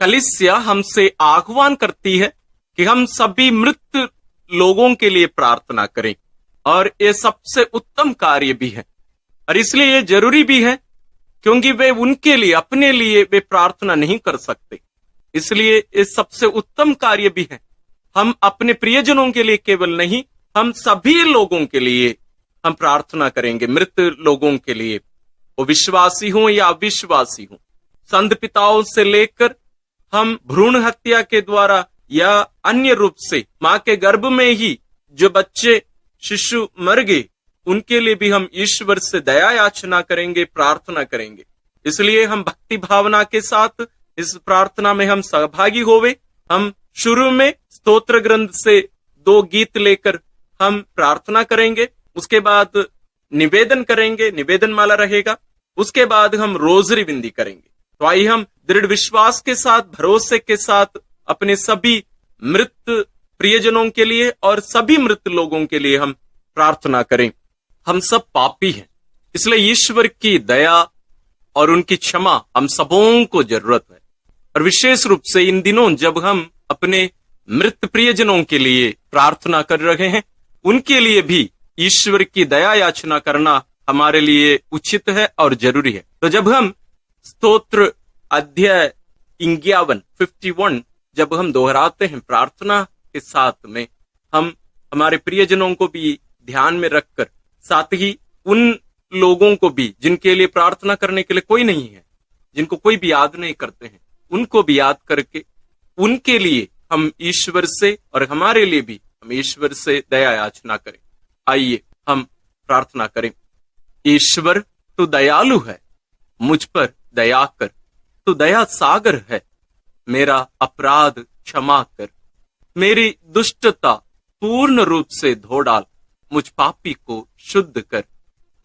कलीसिया हमसे आह्वान करती है कि हम सभी मृत लोगों के लिए प्रार्थना करें, और ये सबसे उत्तम कार्य भी है। और इसलिए ये जरूरी भी है, क्योंकि वे उनके लिए, अपने लिए वे प्रार्थना नहीं कर सकते। इसलिए ये सबसे उत्तम कार्य भी है। हम अपने प्रियजनों के लिए केवल नहीं, हम सभी लोगों के लिए हम प्रार्थना करेंगे, मृत लोगों के लिए, वो विश्वासी हों या अविश्वासी हों। संत पिताओं से लेकर हम भ्रूण हत्या के द्वारा या अन्य रूप से मां के गर्भ में ही जो बच्चे शिशु मर गए, उनके लिए भी हम ईश्वर से दया याचना करेंगे, प्रार्थना करेंगे। इसलिए हम भक्ति भावना के साथ इस प्रार्थना में हम सहभागी होवे। हम शुरू में स्तोत्र ग्रंथ से 2 गीत लेकर हम प्रार्थना करेंगे, उसके बाद निवेदन करेंगे, निवेदन माला रहेगा, उसके बाद हम रोजरी विंदी करेंगे। तो आइए हम दृढ़ विश्वास के साथ, भरोसे के साथ अपने सभी मृत प्रियजनों के लिए और सभी मृत लोगों के लिए हम प्रार्थना करें। हम सब पापी हैं, इसलिए ईश्वर की दया और उनकी क्षमा हम सबों को जरूरत है। और विशेष रूप से इन दिनों जब हम अपने मृत प्रियजनों के लिए प्रार्थना कर रहे हैं, उनके लिए भी ईश्वर की दया याचना करना हमारे लिए उचित है और जरूरी है। तो जब हम स्तोत्र अध्याय 51 जब हम दोहराते हैं प्रार्थना के साथ में, हम हमारे प्रियजनों को भी ध्यान में रखकर, साथ ही उन लोगों को भी जिनके लिए प्रार्थना करने के लिए कोई नहीं है, जिनको कोई भी याद नहीं करते हैं, उनको भी याद करके उनके लिए हम ईश्वर से और हमारे लिए भी हम ईश्वर से दया याचना करें। आइए हम प्रार्थना करें। ईश्वर तू दयालु है, मुझ पर दया कर, तू दया सागर है, मेरा अपराध क्षमा कर, मेरी दुष्टता पूर्ण रूप से धो डाल, मुझ पापी को शुद्ध कर।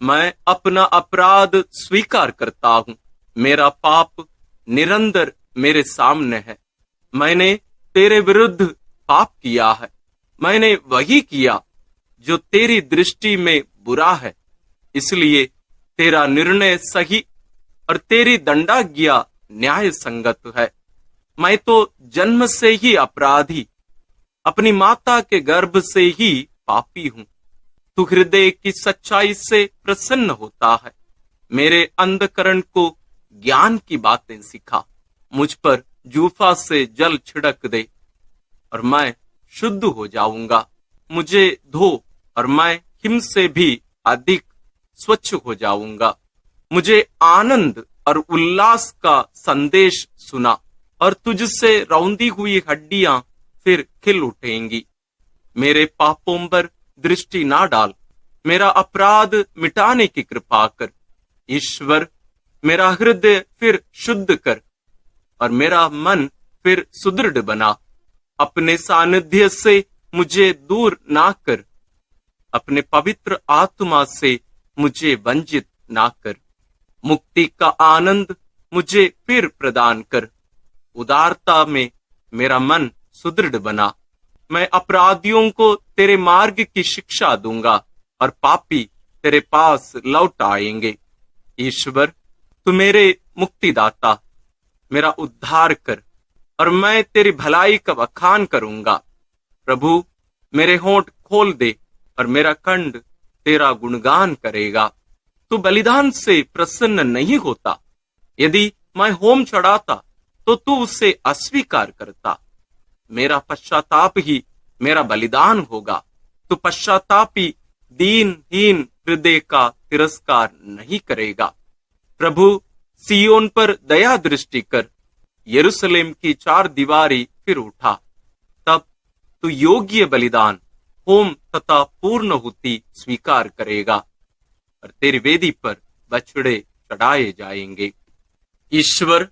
मैं अपना अपराध स्वीकार करता हूं, मेरा पाप निरंतर मेरे सामने है। मैंने तेरे विरुद्ध पाप किया है, मैंने वही किया जो तेरी दृष्टि में बुरा है, इसलिए तेरा निर्णय सही और तेरी दंडाज्ञा न्याय संगत है। मैं तो जन्म से ही अपराधी, अपनी माता के गर्भ से ही पापी हूं। तू हृदय की सच्चाई से प्रसन्न होता है, मेरे अंधकरण को ज्ञान की बातें सिखा, मुझ पर जूफा से जल छिड़क दे और मैं शुद्ध हो जाऊंगा। मुझे धो और मैं हिम से भी अधिक स्वच्छ हो जाऊंगा। मुझे आनंद और उल्लास का संदेश सुना और तुझसे रौंदी हुई हड्डियां फिर खिल उठेंगी। मेरे पापों पर दृष्टि ना डाल, मेरा अपराध मिटाने की कृपा कर। ईश्वर, मेरा हृदय फिर शुद्ध कर और मेरा मन फिर सुदृढ़ बना। अपने सानिध्य से मुझे दूर ना कर, अपने पवित्र आत्मा से मुझे वंचित ना कर। मुक्ति का आनंद मुझे फिर प्रदान कर। उदारता में मेरा मन सुदृढ़ बना। मैं अपराधियों को तेरे मार्ग की शिक्षा दूंगा और पापी तेरे पास लौट आएंगे। ईश्वर, तू मेरे मुक्तिदाता, मेरा उद्धार कर और मैं तेरी भलाई का बखान करूंगा। प्रभु, मेरे होंठ खोल दे और मेरा कंठ तेरा गुणगान करेगा। तू बलिदान से प्रसन्न नहीं होता। यदि मैं होम चढ़ाता तो तू उसे अस्वीकार करता। मेरा पश्चाताप ही मेरा बलिदान होगा। तू पश्चातापी दीनहीन हृदय का तिरस्कार नहीं करेगा। प्रभु, सियोन पर दया दृष्टि कर, यरूशलेम की 4 दीवारी फिर उठा। तब तू योग्य बलिदान, होम तथा पूर्णहुति स्वीकार करेगा और तेरी वेदी पर बछड़े चढ़ाए जाएंगे। ईश्वर,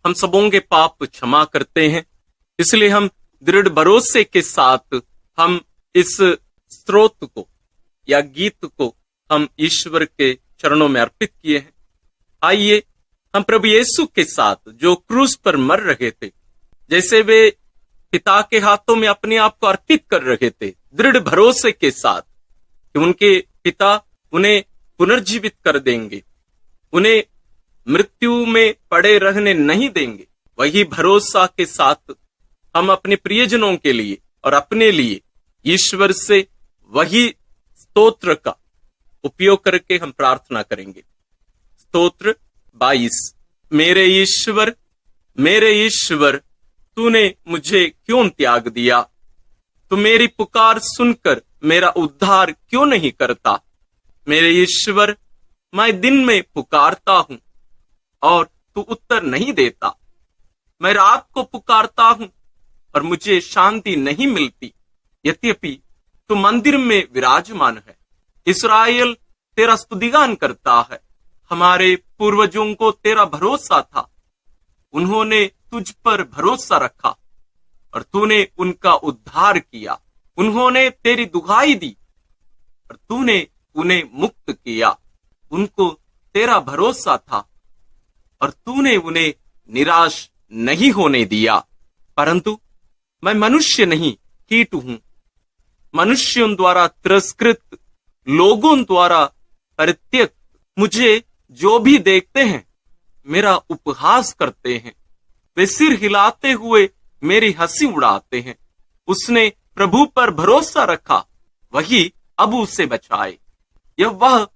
हम सबों के पाप क्षमा करते हैं, इसलिए हम दृढ़ भरोसे के साथ हम इस स्तोत्र को या गीत को हम ईश्वर के चरणों में अर्पित किए हैं। आइए हम प्रभु यीशु के साथ जो क्रूस पर मर रहे थे, जैसे वे पिता के हाथों में अपने आप को अर्पित कर रहे थे, दृढ़ भरोसे के साथ कि उनके पिता उन्हें पुनर्जीवित कर देंगे, उन्हें मृत्यु में पड़े रहने नहीं देंगे, वही भरोसा के साथ हम अपने प्रियजनों के लिए और अपने लिए ईश्वर से वही स्तोत्र का उपयोग करके हम प्रार्थना करेंगे। स्तोत्र 22। मेरे ईश्वर, तूने मुझे क्यों त्याग दिया? तू मेरी पुकार सुनकर मेरा उद्धार क्यों नहीं करता? मेरे ईश्वर, मैं दिन में पुकारता हूं और तू उत्तर नहीं देता। मैं रात को पुकारता हूं और मुझे शांति नहीं मिलती। यद्यपि तू मंदिर में विराजमान है, इस्राएल तेरा स्तुतिगान करता है। हमारे पूर्वजों को तेरा भरोसा था, उन्होंने तुझ पर भरोसा रखा और तूने उनका उद्धार किया। उन्होंने तेरी दुहाई दी और तूने उन्हें मुक्त किया। उनको तेरा भरोसा था और तूने उन्हें निराश नहीं होने दिया। परंतु मैं मनुष्य नहीं, कीट हूं। मनुष्यों द्वारा तिरस्कृत, लोगों द्वारा परित्यक्त, मुझे जो भी देखते हैं मेरा उपहास करते हैं। वे सिर हिलाते हुए मेरी हंसी उड़ाते हैं। उसने प्रभु पर भरोसा रखा, वही अब उसे बचाए। यह वह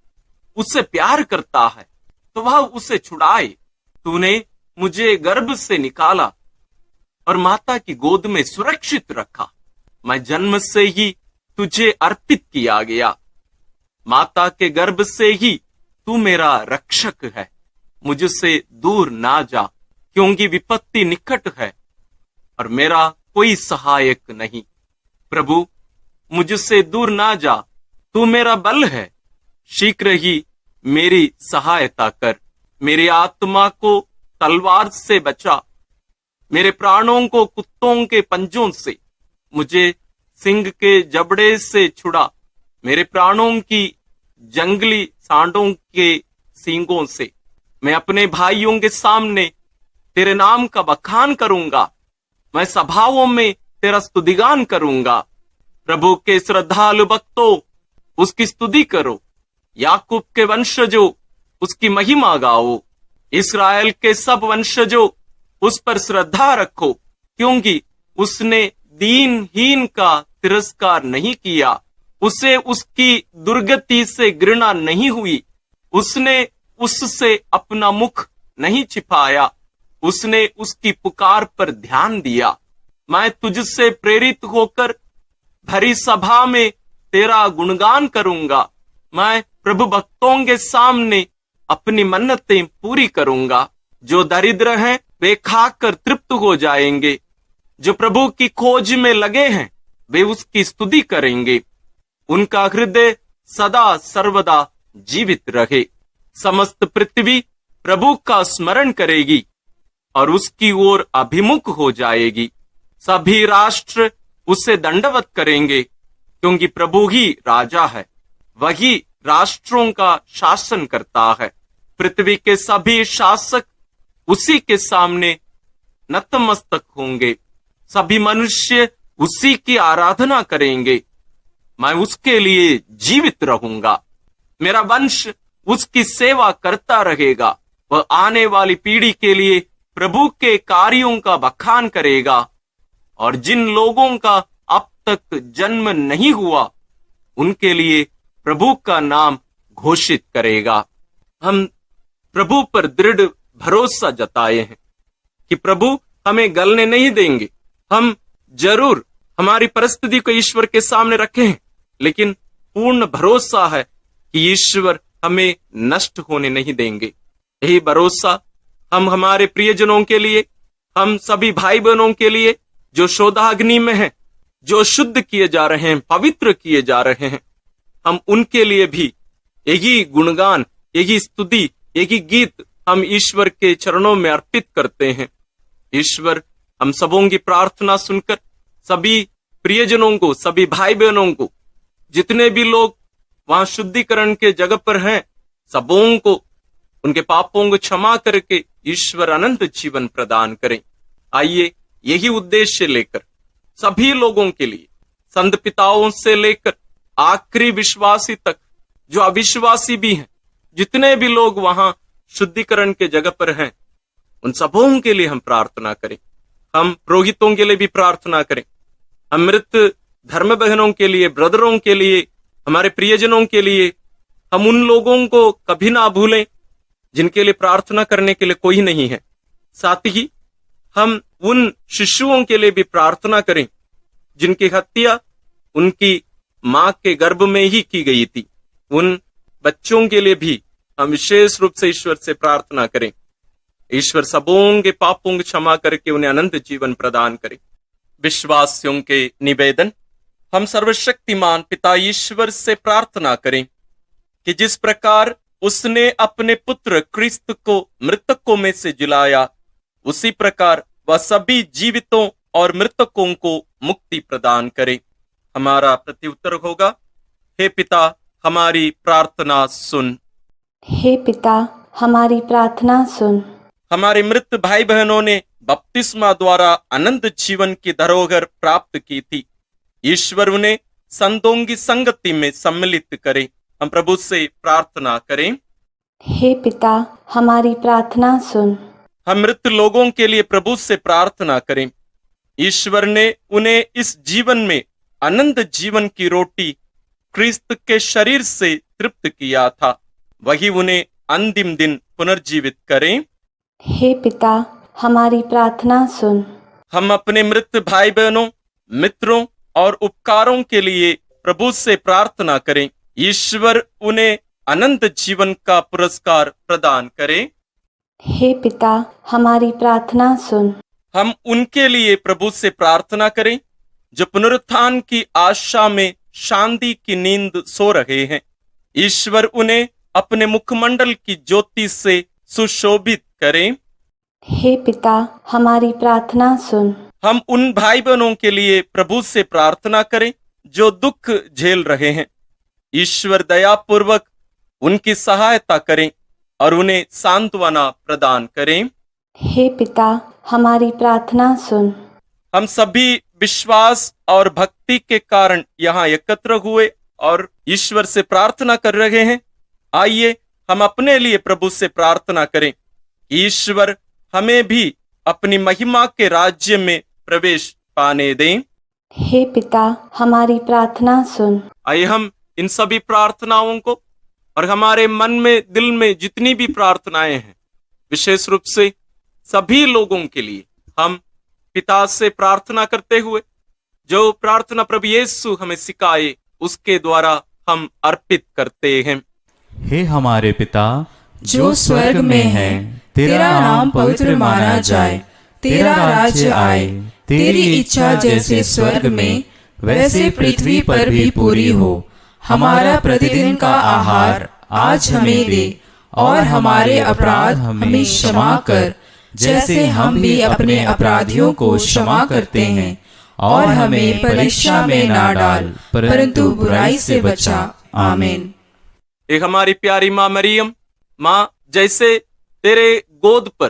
उससे प्यार करता है तो वह उसे छुड़ाए। तूने मुझे गर्भ से निकाला और माता की गोद में सुरक्षित रखा। मैं जन्म से ही तुझे अर्पित किया गया। माता के गर्भ से ही तू मेरा रक्षक है। मुझसे दूर ना जा, क्योंकि विपत्ति निकट है और मेरा कोई सहायक नहीं। प्रभु, मुझसे दूर ना जा, तू मेरा बल है। शीघ्र ही मेरी सहायता कर। मेरी आत्मा को तलवार से बचा, मेरे प्राणों को कुत्तों के पंजों से, मुझे सिंह के जबड़े से छुड़ा, मेरे प्राणों की जंगली सांडों के सींगों से। मैं अपने भाइयों के सामने तेरे नाम का बखान करूंगा। मैं सभाओं में तेरा स्तुतिगान करूंगा। प्रभु के श्रद्धालु भक्तों, उसकी स्तुति करो। याकूब के वंशजों, उसकी महिमा गाओ। इस्राएल के सब वंशजों, उस पर श्रद्धा रखो, क्योंकि उसने दीनहीन का तिरस्कार नहीं किया। उसे उसकी दुर्गति से घृणा नहीं हुई। उसने उससे अपना मुख नहीं छिपाया। उसने उसकी पुकार पर ध्यान दिया। मैं तुझसे प्रेरित होकर भरी सभा में तेरा गुणगान करूंगा। मैं प्रभु भक्तों के सामने अपनी मन्नतें पूरी करूंगा। जो दरिद्र हैं वे खाकर तृप्त हो जाएंगे। जो प्रभु की खोज में लगे हैं वे उसकी स्तुति करेंगे। उनका हृदय सदा सर्वदा जीवित रहे। समस्त पृथ्वी प्रभु का स्मरण करेगी और उसकी ओर अभिमुख हो जाएगी। सभी राष्ट्र उसे दंडवत करेंगे, क्योंकि प्रभु ही राजा है। वही राष्ट्रों का शासन करता है। पृथ्वी के सभी शासक उसी के सामने नतमस्तक होंगे। सभी मनुष्य उसी की आराधना करेंगे। मैं उसके लिए जीवित रहूंगा। मेरा वंश उसकी सेवा करता रहेगा। वह आने वाली पीढ़ी के लिए प्रभु के कार्यों का बखान करेगा और जिन लोगों का अब तक जन्म नहीं हुआ उनके लिए प्रभु का नाम घोषित करेगा। हम प्रभु पर दृढ़ भरोसा जताए हैं कि प्रभु हमें गलने नहीं देंगे। हम जरूर हमारी परिस्थिति को ईश्वर के सामने रखे हैं, लेकिन पूर्ण भरोसा है कि ईश्वर हमें नष्ट होने नहीं देंगे। यही भरोसा हम हमारे प्रियजनों के लिए, हम सभी भाई बहनों के लिए जो शोधाग्नि में हैं, जो शुद्ध किए जा रहे हैं, पवित्र किए जा रहे हैं, हम उनके लिए भी यही गुणगान, यही स्तुति, यही गीत हम ईश्वर के चरणों में अर्पित करते हैं। ईश्वर हम सबों की प्रार्थना सुनकर सभी प्रियजनों को, सभी भाई बहनों को, जितने भी लोग वहां शुद्धिकरण के जगह पर हैं, सबों को उनके पापों को क्षमा करके ईश्वर अनंत जीवन प्रदान करें। आइए यही उद्देश्य लेकर सभी लोगों के लिए, संत पिताओं से लेकर आखिरी विश्वासी तक, जो अविश्वासी भी हैं, जितने भी लोग वहां शुद्धिकरण के जगह पर हैं, उन सबों के लिए हम प्रार्थना करें। हम पुरोहितों के लिए भी प्रार्थना करें, हम मृत धर्म बहनों के लिए, ब्रदरों के लिए, हमारे प्रियजनों के लिए, हम उन लोगों को कभी ना भूलें जिनके लिए प्रार्थना करने के लिए कोई नहीं है। साथ ही हम उन शिशुओं के लिए भी प्रार्थना करें जिनकी हत्या उनकी मां के गर्भ में ही की गई थी। उन बच्चों के लिए भी हम विशेष रूप से ईश्वर से प्रार्थना करें। ईश्वर सबों के पापों की क्षमा करके उन्हें अनंत जीवन प्रदान करे। विश्वासियों के निवेदन। हम सर्वशक्तिमान पिता ईश्वर से प्रार्थना करें कि जिस प्रकार उसने अपने पुत्र क्रिस्त को मृतकों में से जिलाया, उसी प्रकार वह सभी जीवितों और मृतकों को मुक्ति प्रदान करे। हमारा प्रत्युत्तर होगा, हे पिता हमारी प्रार्थना सुन। हे पिता हमारी प्रार्थना सुन। हमारे मृत भाई बहनों ने बपतिस्मा द्वारा अनंत जीवन की धरोहर प्राप्त की थी। ईश्वर उन्हें संतों की संगति में सम्मिलित करे। हम प्रभु से प्रार्थना करें, हे पिता हमारी प्रार्थना सुन। हम मृत लोगों के लिए प्रभु से प्रार्थना करें। ईश्वर ने उन्हें इस जीवन में अनंत जीवन की रोटी क्रिस्त के शरीर से तृप्त किया था, वही उन्हें अंतिम दिन पुनर्जीवित करें। हे पिता हमारी प्रार्थना सुन। हम अपने मृत भाई बहनों, मित्रों और उपकारों के लिए प्रभु से प्रार्थना करें। ईश्वर उन्हें अनंत जीवन का पुरस्कार प्रदान करे। हे पिता हमारी प्रार्थना सुन। हम उनके लिए प्रभु से प्रार्थना करें जो पुनरुत्थान की आशा में शांति की नींद सो रहे हैं। ईश्वर उन्हें अपने मुखमंडल की ज्योति से सुशोभित करें। हे पिता हमारी प्रार्थना सुन। हम उन भाई बहनों के लिए प्रभु से प्रार्थना करें जो दुख झेल रहे हैं। ईश्वर दया पूर्वक उनकी सहायता करें और उन्हें सांत्वना प्रदान करें। हे पिता हमारी प्रार्थना सुन। हम सभी विश्वास और भक्ति के कारण यहाँ एकत्र हुए और ईश्वर से प्रार्थना कर रहे हैं। आइए हम अपने लिए प्रभु से प्रार्थना करें, ईश्वर हमें भी अपनी महिमा के राज्य में प्रवेश पाने दें। हे पिता हमारी प्रार्थना सुन। आइए हम इन सभी प्रार्थनाओं को और हमारे मन में, दिल में जितनी भी प्रार्थनाएं हैं, विशेष रूप से सभी लोगों के लिए हम पिता से प्रार्थना करते हुए जो प्रार्थना प्रभु यीशु हमें सिखाए उसके द्वारा हम अर्पित करते हैं। हे हमारे पिता जो स्वर्ग में है, तेरा नाम पवित्र माना जाए, तेरा राज्य आए, तेरी इच्छा जैसे स्वर्ग में वैसे पृथ्वी पर भी पूरी हो। हमारा प्रतिदिन का आहार आज हमें दे और हमारे अपराध हमें क्षमा कर, जैसे हम भी अपने अपराधियों को क्षमा करते हैं, और हमें परीक्षा में ना डाल, परंतु बुराई से बचा। आमीन। एक हमारी प्यारी माँ मरियम, माँ जैसे तेरे गोद पर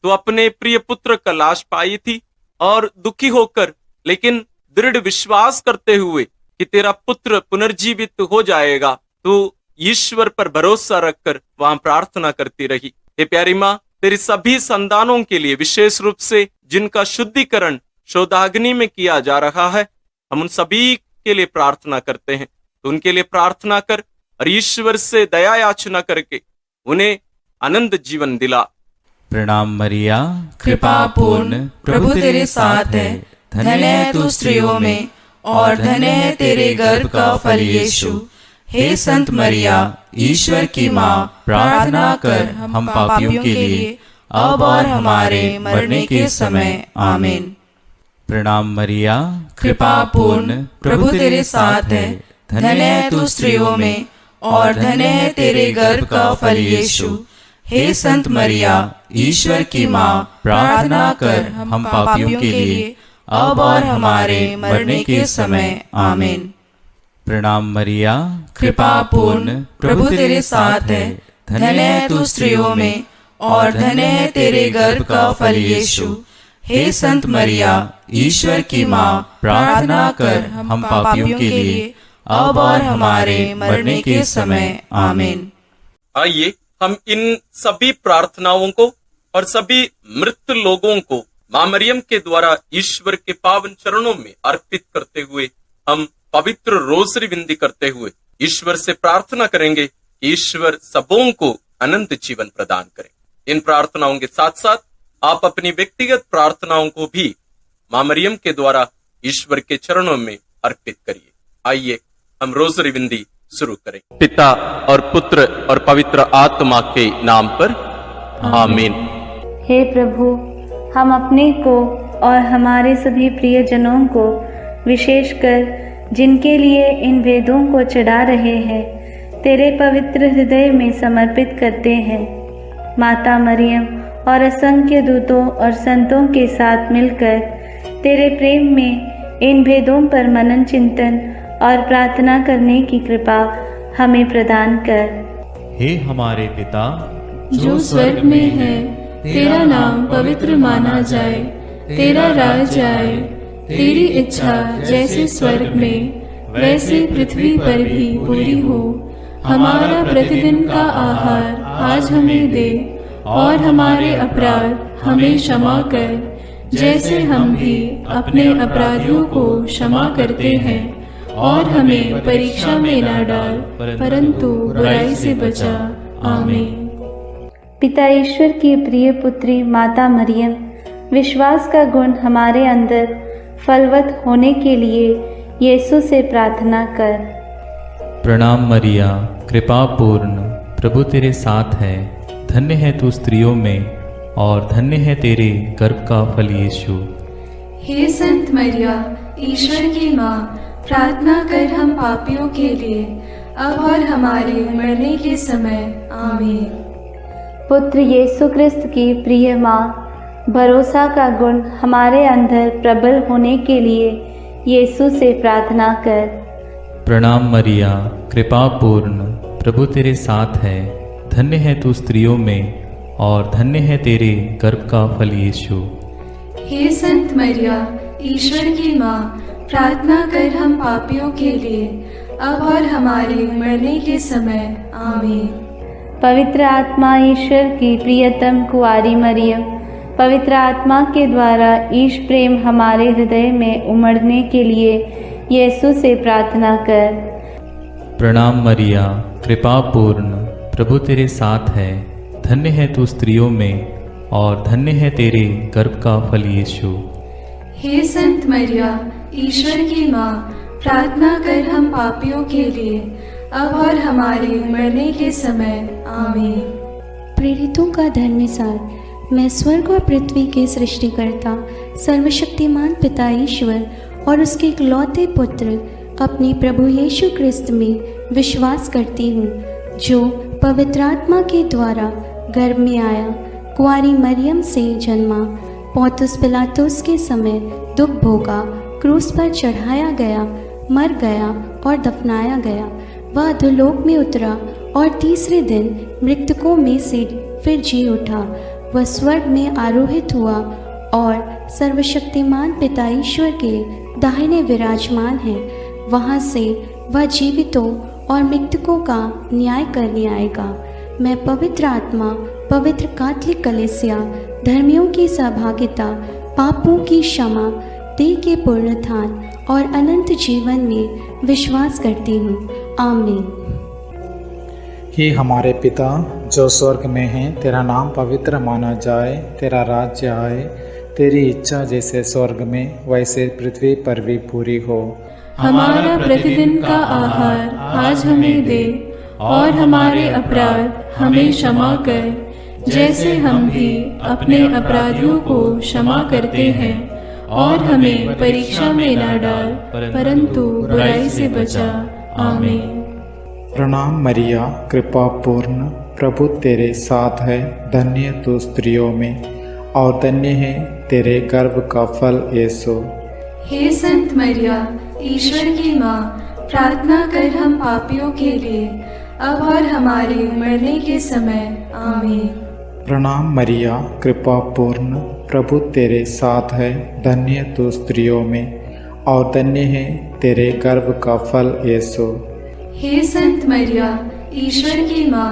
तो अपने प्रिय पुत्र का लाश पाई थी और दुखी होकर लेकिन दृढ़ विश्वास करते हुए कि तेरा पुत्र पुनर्जीवित हो जाएगा, तो ईश्वर पर भरोसा रखकर वहां प्रार्थना करती रही। हे प्यारी माँ, तेरी सभी संतानों के लिए, विशेष रूप से जिनका शुद्धिकरण शोधाग्नि में किया जा रहा है, हम उन सभी के लिए प्रार्थना करते हैं। तो उनके लिए प्रार्थना कर और ईश्वर से दया याचना करके उन्हें आनंद जीवन दिला। प्रणाम मरिया, कृपा पूर्ण प्रभु तेरे साथ है, धन्य है तू स्त्रियों में और धन्य है तेरे गर्भ का फल यीशु। हे संत मरिया, ईश्वर की माँ, प्रार्थना कर हम पापियों के लिए अब और हमारे मरने के समय। आमीन। प्रणाम मरिया, कृपा पूर्ण प्रभु तेरे साथ है, धन्य है तू स्त्रियों में और धन्य है तेरे गर्भ का फल यीशु। हे संत मरिया, ईश्वर की माँ, प्रार्थना कर हम पापियों के लिए अब और हमारे मरने के समय। आमीन। प्रणाम मरिया, कृपा पूर्ण प्रभु तेरे साथ है, धन्य है तू स्त्रियों में और धन्य है तेरे गर्भ का फल यीशु। हे संत मरिया, ईश्वर की माँ, प्रार्थना कर हम पापियों के लिए अब और हमारे मरने के समय। आमीन। आइए हम इन सभी प्रार्थनाओं को और सभी मृत लोगों को मां मरियम के द्वारा ईश्वर के पावन चरणों में अर्पित करते हुए हम पवित्र रोसरी विनती करते हुए ईश्वर से प्रार्थना करेंगे कि ईश्वर सबों को अनंत जीवन प्रदान करें। इन प्रार्थनाओं के साथ साथ आप अपनी व्यक्तिगत प्रार्थनाओं को भी मां मरियम के द्वारा ईश्वर के चरणों में अर्पित करिए। आइए हम रोसरी विनती शुरू करें। पिता और पुत्र और पवित्र आत्मा के नाम पर आमीन। हे प्रभु, हम अपने को और हमारे सभी प्रियजनों को, विशेषकर जिनके लिए इन वेदों को चढ़ा रहे हैं, तेरे पवित्र हृदय में समर्पित करते हैं। माता मरियम और असंख्य दूतों और संतों के साथ मिलकर तेरे प्रेम में इन भेदों पर मनन चिंतन और प्रार्थना करने की कृपा हमें प्रदान कर। हे हमारे पिता जो स्वर्ग में है, तेरा नाम पवित्र माना जाए, तेरा राज्य आए, तेरी इच्छा जैसे स्वर्ग में वैसे पृथ्वी पर भी पूरी हो। हमारा प्रतिदिन का आहार आज हमें दे, और हमारे अपराध हमें क्षमा कर, जैसे हम भी अपने अपराधियों को क्षमा करते हैं, और हमें परीक्षा में न डाल, परंतु बुराई से बचा। आमीन। पिता ईश्वर की प्रिय पुत्री माता मरियम, विश्वास का गुण हमारे अंदर फलवत होने के लिए यीशु से प्रार्थना कर। प्रणाम मरिया, कृपा पूर्ण, प्रभु तेरे साथ है। धन्य है तू स्त्रियों में, और धन्य है तेरे गर्भ का फल यीशु। हे संत मरिया, ईश्वर की माँ, प्रार्थना कर हम पापियों के लिए, अब और हमारे मरने के समय। आमीन। पुत्र यीशु क्रिस्त की प्रिय माँ, भरोसा का गुण हमारे अंदर प्रबल होने के लिए यीशु से प्रार्थना कर। प्रणाम मरिया, कृपा पूर्ण, प्रभु तेरे साथ है। धन्य है तू स्त्रियों में, और धन्य है तेरे गर्भ का फल यीशु। हे संत मरिया, ईश्वर की माँ, प्रार्थना कर हम पापियों के लिए, अब और हमारे मरने के समय। आमीन। पवित्र आत्मा ईश्वर की प्रियतम कुंवारी मरियम, पवित्र आत्मा के द्वारा ईश प्रेम हमारे हृदय में उमड़ने के लिए यीशु से प्रार्थना कर। प्रणाम मरिया, कृपा पूर्ण, प्रभु तेरे साथ है। धन्य है तू स्त्रियों में, और धन्य है तेरे गर्भ का फल यीशु। हे संत मरिया, ईश्वर की माँ, प्रार्थना कर हम पापियों के लिए, अब और हमारे मरने के समय। आमीन। प्रेरितों का धर्मसार। मैं स्वर्ग और पृथ्वी के सृष्टिकर्ता सर्वशक्तिमान पिता ईश्वर और उसके इकलौते पुत्र अपने प्रभु यीशु क्रिस्त में विश्वास करती हूँ, जो पवित्र आत्मा के द्वारा गर्भ में आया, कुंवारी मरियम से जन्मा, पौंतुस पिलातुस के समय दुख भोगा, क्रूस पर चढ़ाया गया, मर गया और दफनाया गया। वह अधोलोक में उतरा और तीसरे दिन मृतकों में से फिर जी उठा। वह स्वर्ग में आरोहित हुआ और सर्वशक्तिमान पिता ईश्वर के दाहिने विराजमान है। वहाँ से वह जीवितों और मृतकों का न्याय करने आएगा। मैं पवित्र आत्मा, पवित्र कैथोलिक कलीसिया, धर्मियों की सहभागिता, पापों की क्षमा, देह के पुनरुत्थान और अनंत जीवन में विश्वास करती हूँ। आमीन। हे हमारे पिता जो स्वर्ग में है, तेरा नाम पवित्र माना जाए, तेरा राज्य आए, तेरी इच्छा जैसे स्वर्ग में वैसे पृथ्वी पर भी पूरी हो। हमारा प्रतिदिन का आहार आज हमें दे, और हमारे अपराध हमें क्षमा कर, जैसे हम भी अपने अपराधियों को क्षमा करते हैं, और हमें परीक्षा में न डाल, परंतु बुराई से बचा। आमीन। प्रणाम मरिया, कृपा पूर्ण, प्रभु तेरे साथ है। धन्य तू स्त्रियों में, और धन्य है तेरे गर्भ का फल यीशु। हे संत मरिया, ईश्वर की माँ, प्रार्थना कर हम पापियों के लिए, अब और हमारे मरने के समय। आमीन। प्रणाम मरिया, कृपा पूर्ण, प्रभु तेरे साथ है। धन्य तू स्त्रियों में, और धन्य है तेरे गर्भ का फल यीशु। हे संत मरिया, ईश्वर की माँ,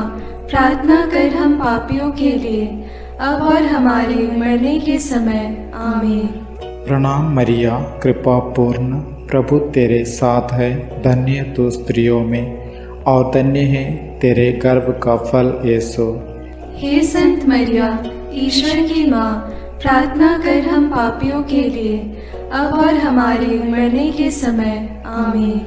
प्रार्थना कर हम पापियों के लिए, अब और हमारे मरने के समय आमीन। प्रणाम मरिया, कृपा पूर्ण, प्रभु तेरे साथ है। धन्य तू स्त्रियों में और धन्य है तेरे गर्भ का फल यीशु। हे संत मरिया, ईश्वर की माँ, प्रार्थना कर हम पापियों के लिए, अब और हमारे मरने के समय आमीन।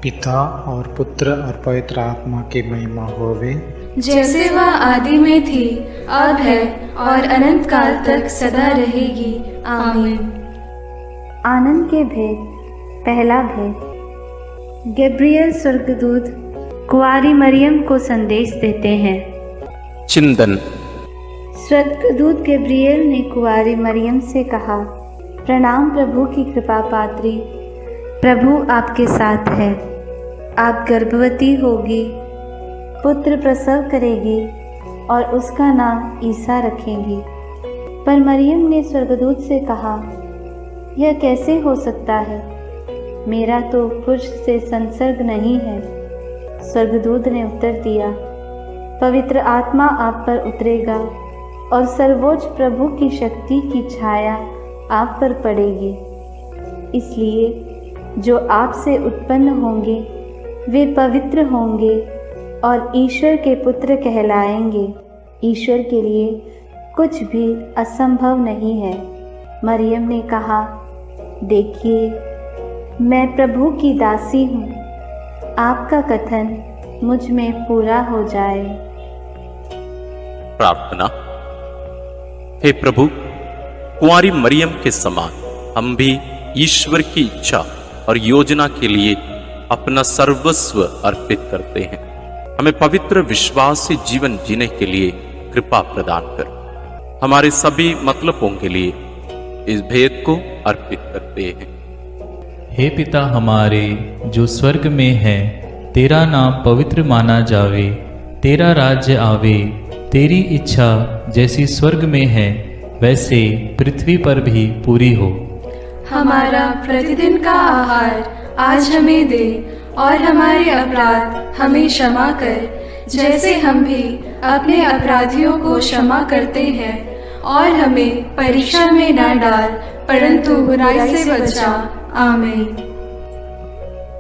पिता और पुत्र और पवित्र आत्मा की महिमा होवे, जैसे वह आदि में थी, अब है और अनंत काल तक सदा रहेगी आमीन। आनंद के भेद। पहला भेद। गैब्रियल स्वर्गदूत कुंवारी मरियम को संदेश देते हैं। चिंतन। स्वर्गदूत गैब्रियल ने कुंवारी मरियम से कहा, प्रणाम प्रभु की कृपा पात्री, प्रभु आपके साथ है। आप गर्भवती होगी, पुत्र प्रसव करेगी और उसका नाम ईसा रखेंगी। पर मरियम ने स्वर्गदूत से कहा, यह कैसे हो सकता है? मेरा तो पुरुष से संसर्ग नहीं है। स्वर्गदूत ने उत्तर दिया, पवित्र आत्मा आप पर उतरेगा और सर्वोच्च प्रभु की शक्ति की छाया आप पर पड़ेगी। इसलिए जो आपसे उत्पन्न होंगे वे पवित्र होंगे और ईश्वर के पुत्र कहलाएंगे। ईश्वर के लिए कुछ भी असंभव नहीं है। मरियम ने कहा, देखिए, मैं प्रभु की दासी हूँ, आपका कथन मुझ में पूरा हो जाए। प्रार्थना। हे प्रभु, कुंवारी मरियम के समान हम भी ईश्वर की इच्छा और योजना के लिए अपना सर्वस्व अर्पित करते हैं। हमें पवित्र विश्वास से जीवन जीने के लिए कृपा प्रदान कर। हमारे सभी मतलबों के लिए इस भेद को अर्पित करते हैं। हे पिता हमारे जो स्वर्ग में है, तेरा नाम पवित्र माना जावे, तेरा राज्य आवे, तेरी इच्छा जैसी स्वर्ग में है वैसे पृथ्वी पर भी पूरी हो। हमारा प्रतिदिन का आहार आज हमें दे और हमारे अपराध हमें क्षमा कर, जैसे हम भी अपने अपराधियों को क्षमा करते हैं, और हमें परीक्षा में न डाल परंतु बुराई से बचा। आमीन।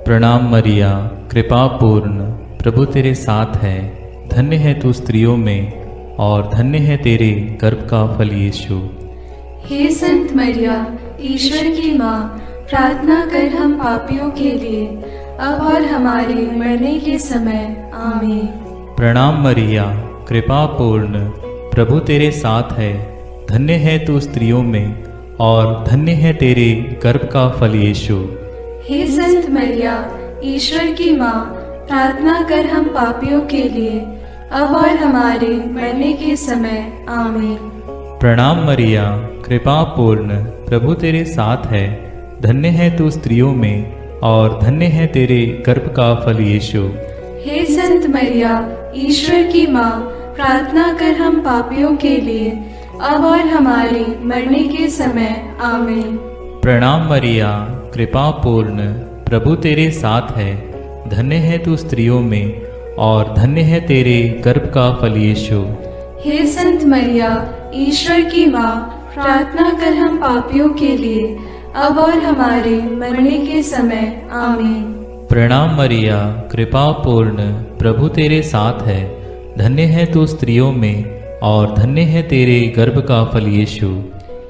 प्रणाम मरिया, कृपा पूर्ण, प्रभु तेरे साथ है। धन्य है तू स्त्रियों में और धन्य है तेरे गर्भ का फल यीशु। हे संत मरिया, ईश्वर की माँ, प्रार्थना कर हम पापियों के लिए, अब और हमारे मरने के समय आमीन। प्रणाम मरिया, कृपा पूर्ण, प्रभु तेरे साथ है। धन्य है तू स्त्रियों में और धन्य है तेरे गर्भ का फल यीशु। हे संत मरिया, ईश्वर की माँ, प्रार्थना कर हम पापियों के लिए, अब और हमारे मरने के समय आमीन। प्रणाम मरिया, कृपा पूर्ण, प्रभु तेरे साथ है। धन्य है तू स्त्रियों में और धन्य है तेरे गर्भ का फल यीशु। हे संत मरिया, ईश्वर की माँ, प्रार्थना कर हम पापियों के लिए, अब और हमारे मरने के समय आमीन। प्रणाम मरिया, कृपा पूर्ण, प्रभु तेरे साथ है। धन्य है तू स्त्रियों में और धन्य है तेरे गर्भ का फल यीशु। हे संत मरिया, ईश्वर की माँ, प्रार्थना कर हम पापियों के लिए, अब और हमारे मरने के समय आमीन। प्रणाम मरिया, कृपा पूर्ण, प्रभु तेरे साथ है। धन्य है तू स्त्रियों में और धन्य है तेरे गर्भ का फल यीशु।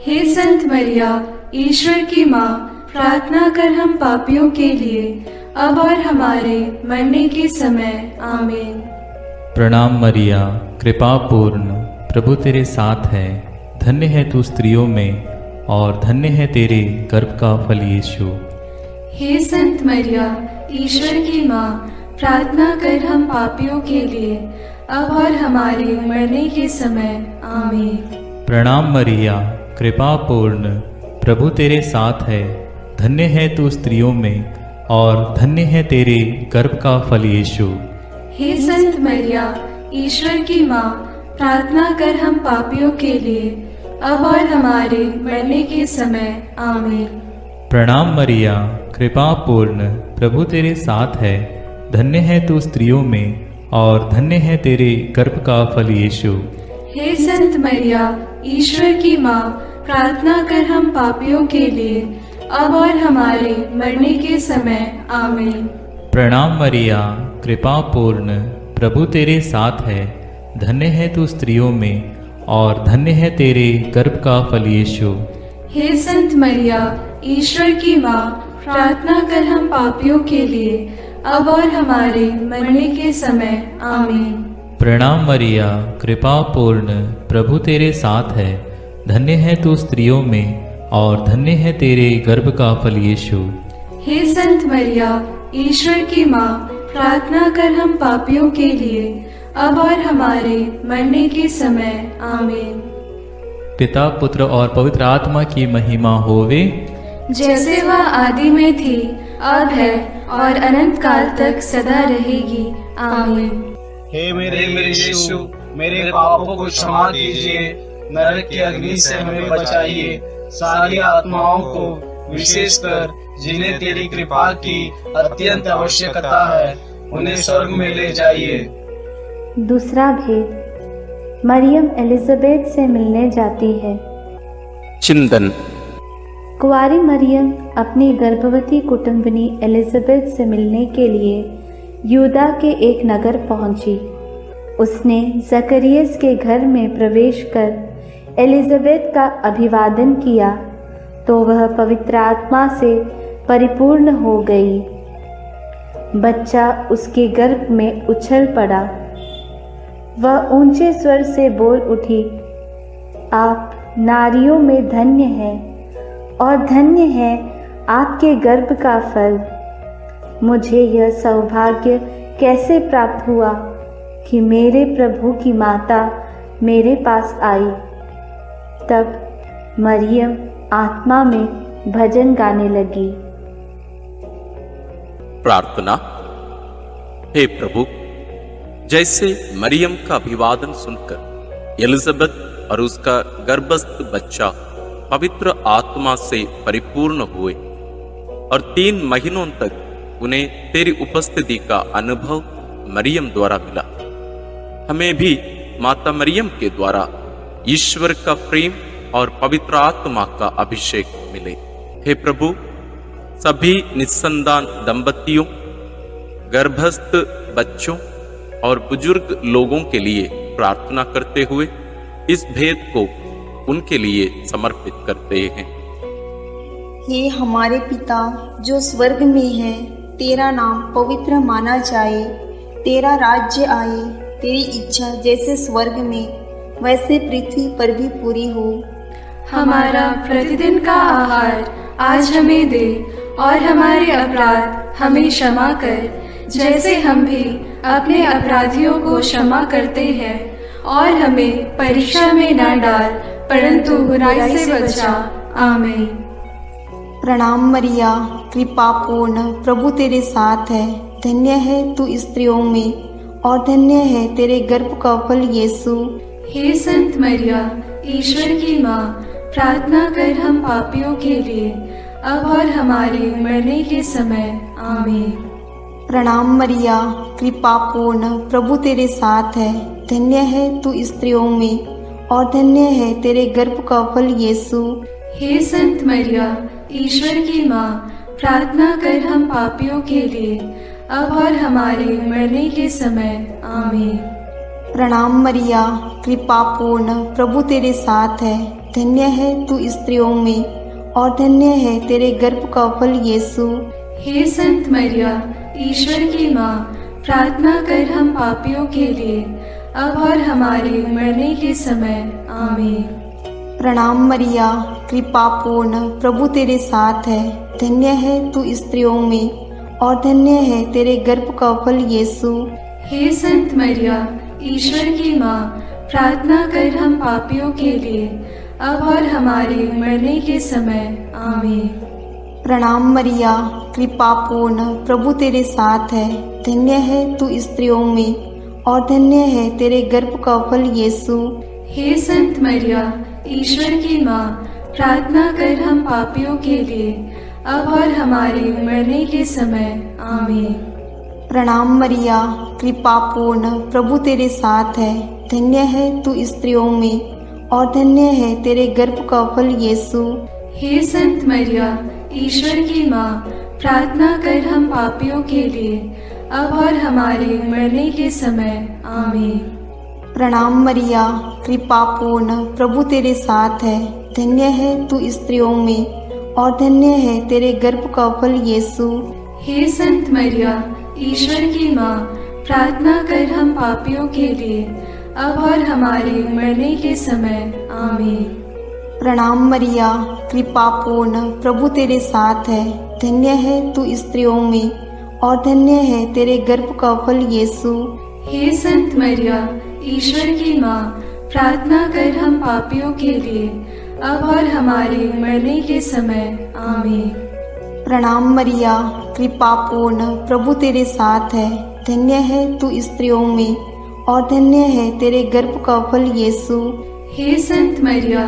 हे संत मरिया, ईश्वर की माँ, प्रार्थना कर हम पापियों के लिए, अब और हमारे मरने के समय आमीन। प्रणाम मरिया, कृपा पूर्ण, प्रभु तेरे साथ है। धन्य है तू स्त्रियों में और धन्य है तेरे गर्भ का फल यीशु। हे संत मरिया, ईश्वर की माँ, प्रार्थना कर हम पापियों के लिए, अब और हमारे मरने के समय आमीन। प्रणाम मरिया, कृपा पूर्ण, प्रभु तेरे साथ है। धन्य है तू स्त्रियों में और धन्य है तेरे गर्भ का फल यीशु। हे संत मरिया, ईश्वर की माँ, प्रार्थना कर हम पापियों के लिए, अब और हमारे मरने के समय आमीन। प्रणाम मरिया, कृपा पूर्ण, प्रभु तेरे साथ है। धन्य है तू स्त्रियों में और धन्य है तेरे गर्भ का फल यीशु। हे संत मरिया, ईश्वर की माँ, प्रार्थना कर हम पापियों के लिए, अब और हमारे मरने के समय। आमीन। प्रणाम मरिया, कृपा पूर्ण, प्रभु तेरे साथ है। धन्य है तू स्त्रियों में और धन्य है तेरे गर्भ का फल यीशु। हे संत मरिया, ईश्वर की माँ, प्रार्थना कर हम पापियों के लिए, अब और हमारे मरने के समय। आमीन। प्रणाम मरिया, कृपा पूर्ण, प्रभु तेरे साथ है। धन्य है तू स्त्रियों में और धन्य है तेरे गर्भ का फल यीशु। हे संत मरिया, ईश्वर की माँ, प्रार्थना कर हम पापियों के लिए, अब और हमारे मरने के समय। आमीन। पिता, पुत्र और पवित्र आत्मा की महिमा होवे, जैसे वह आदि में थी, अब है और अनंत काल तक सदा रहेगी। आमीन। हे मेरे यीशु, मेरे पापों को क्षमा कीजिए, नरक की अग्नि से हमें बचाइए, सारी आत्माओं को, विशेषकर जिन्हें तेरी कृपा की अत्यंत आवश्यकता है, उन्हें स्वर्ग में ले जाइए। दूसरा भेद, मरियम एलिजाबेथ से मिलने जाती है। चिंतन। कुंवारी मरियम अपनी गर्भवती कुटुंबनी एलिजाबेथ से मिलने के लिए यूदा के एक नगर पहुंची। उसने जकरियस के घर में प्रवेश कर एलिजाबेथ का अभिवादन किया तो वह पवित्र आत्मा से परिपूर्ण हो गई। बच्चा उसके गर्भ में उछल पड़ा। वह ऊंचे स्वर से बोल उठी, आप नारियों में धन्य हैं और धन्य है आपके गर्भ का फल। मुझे यह सौभाग्य कैसे प्राप्त हुआ कि मेरे प्रभु की माता मेरे पास आई। तब मरियम आत्मा में भजन गाने लगी। प्रार्थना। हे प्रभु, जैसे मरियम का अभिवादन सुनकर एलिजाबेथ और उसका गर्भस्थ बच्चा पवित्र आत्मा से परिपूर्ण हुए और 3 महीनों तक उन्हें तेरी उपस्थिति का अनुभव मरियम द्वारा मिला, हमें भी माता मरियम के द्वारा ईश्वर का प्रेम और पवित्र आत्मा का अभिषेक मिले। हे प्रभु, सभी निस्संतान दंपतियों, गर्भस्थ बच्चों और बुजुर्ग लोगों के लिए प्रार्थना करते हुए इस भेद को उनके लिए समर्पित करते हैं। हे हमारे पिता जो स्वर्ग में है, तेरा नाम पवित्र माना जाए, तेरा राज्य आए, तेरी इच्छा जैसे स्वर्ग में वैसे पृथ्वी पर भी पूरी हो। हमारा प्रतिदिन का आहार आज हमें दे और हमारे अपराध हमें क्षमा कर, जैसे हम भी अपने अपराधियों को क्षमा करते हैं, और हमें परीक्षा में न डाल परंतु बुराई से बचा। आमीन। प्रणाम मरिया, कृपा पूर्ण, प्रभु तेरे साथ है। धन्य है तू स्त्रियों में और धन्य है तेरे गर्भ का फल यीशु। हे संत मरिया, ईश्वर की माँ, प्रार्थना कर हम पापियों के लिए, अब और हमारे मरने के समय। आमीन। प्रणाम मरिया, कृपा पूर्ण, प्रभु तेरे साथ है। धन्य है तू स्त्रियों में और धन्य है तेरे गर्भ का फल यीशु। हे संत मरिया, ईश्वर की माँ, प्रार्थना कर हम पापियों के लिए, अब और हमारे मरने के समय। आमीन। प्रणाम मरिया, कृपा पूर्ण, प्रभु तेरे साथ है। धन्य है तू स्त्रियों में और धन्य है तेरे गर्भ का फल यीशु। हे संत मरिया, ईश्वर की माँ, प्रार्थना कर हम पापियों के लिए, अब और हमारे मरने के समय। आमीन। प्रणाम मरिया, कृपा पूर्ण, प्रभु तेरे साथ है। धन्य है तू स्त्रियों में और धन्य है तेरे गर्भ का फल यीशु। हे संत मरिया, ईश्वर की माँ, प्रार्थना कर हम पापियों के लिए, अब और हमारे मरने के समय। आमीन। प्रणाम मरिया, कृपा पूर्ण, प्रभु तेरे साथ है। धन्य है तू स्त्रियों में और धन्य है तेरे गर्भ का फल यीशु। हे संत मरिया, ईश्वर की माँ, प्रार्थना कर हम पापियों के लिए, अब और हमारे मरने के समय। आमीन। प्रणाम मरिया, कृपा पूर्ण, प्रभु तेरे साथ है। धन्य है तू स्त्रियों में और धन्य है तेरे गर्भ का फल यीशु। हे संत मरिया, ईश्वर की माँ, प्रार्थना कर हम पापियों के लिए, अब और हमारे मरने के समय। आमीन। प्रणाम मरिया, कृपा पूर्ण, प्रभु तेरे साथ है, धन्य है तू स्त्रियों में और धन्य है तेरे गर्भ का फल यीशु। हे संत मरिया, ईश्वर की माँ, प्रार्थना कर हम पापियों के लिए, अब और हमारे मरने के समय। आमीन। प्रणाम मरिया, कृपा पूर्ण, प्रभु तेरे साथ है, धन्य है तू स्त्रियों में और धन्य है तेरे गर्भ का फल यीशु। हे संत मरिया, ईश्वर की माँ, प्रार्थना कर हम पापियों के लिए, अब और हमारे मरने के समय। आमीन। प्रणाम मरिया, कृपा पूर्ण, प्रभु तेरे साथ है, धन्य है तू स्त्रियों में और धन्य है तेरे गर्भ का फल यीशु। हे संत मरिया,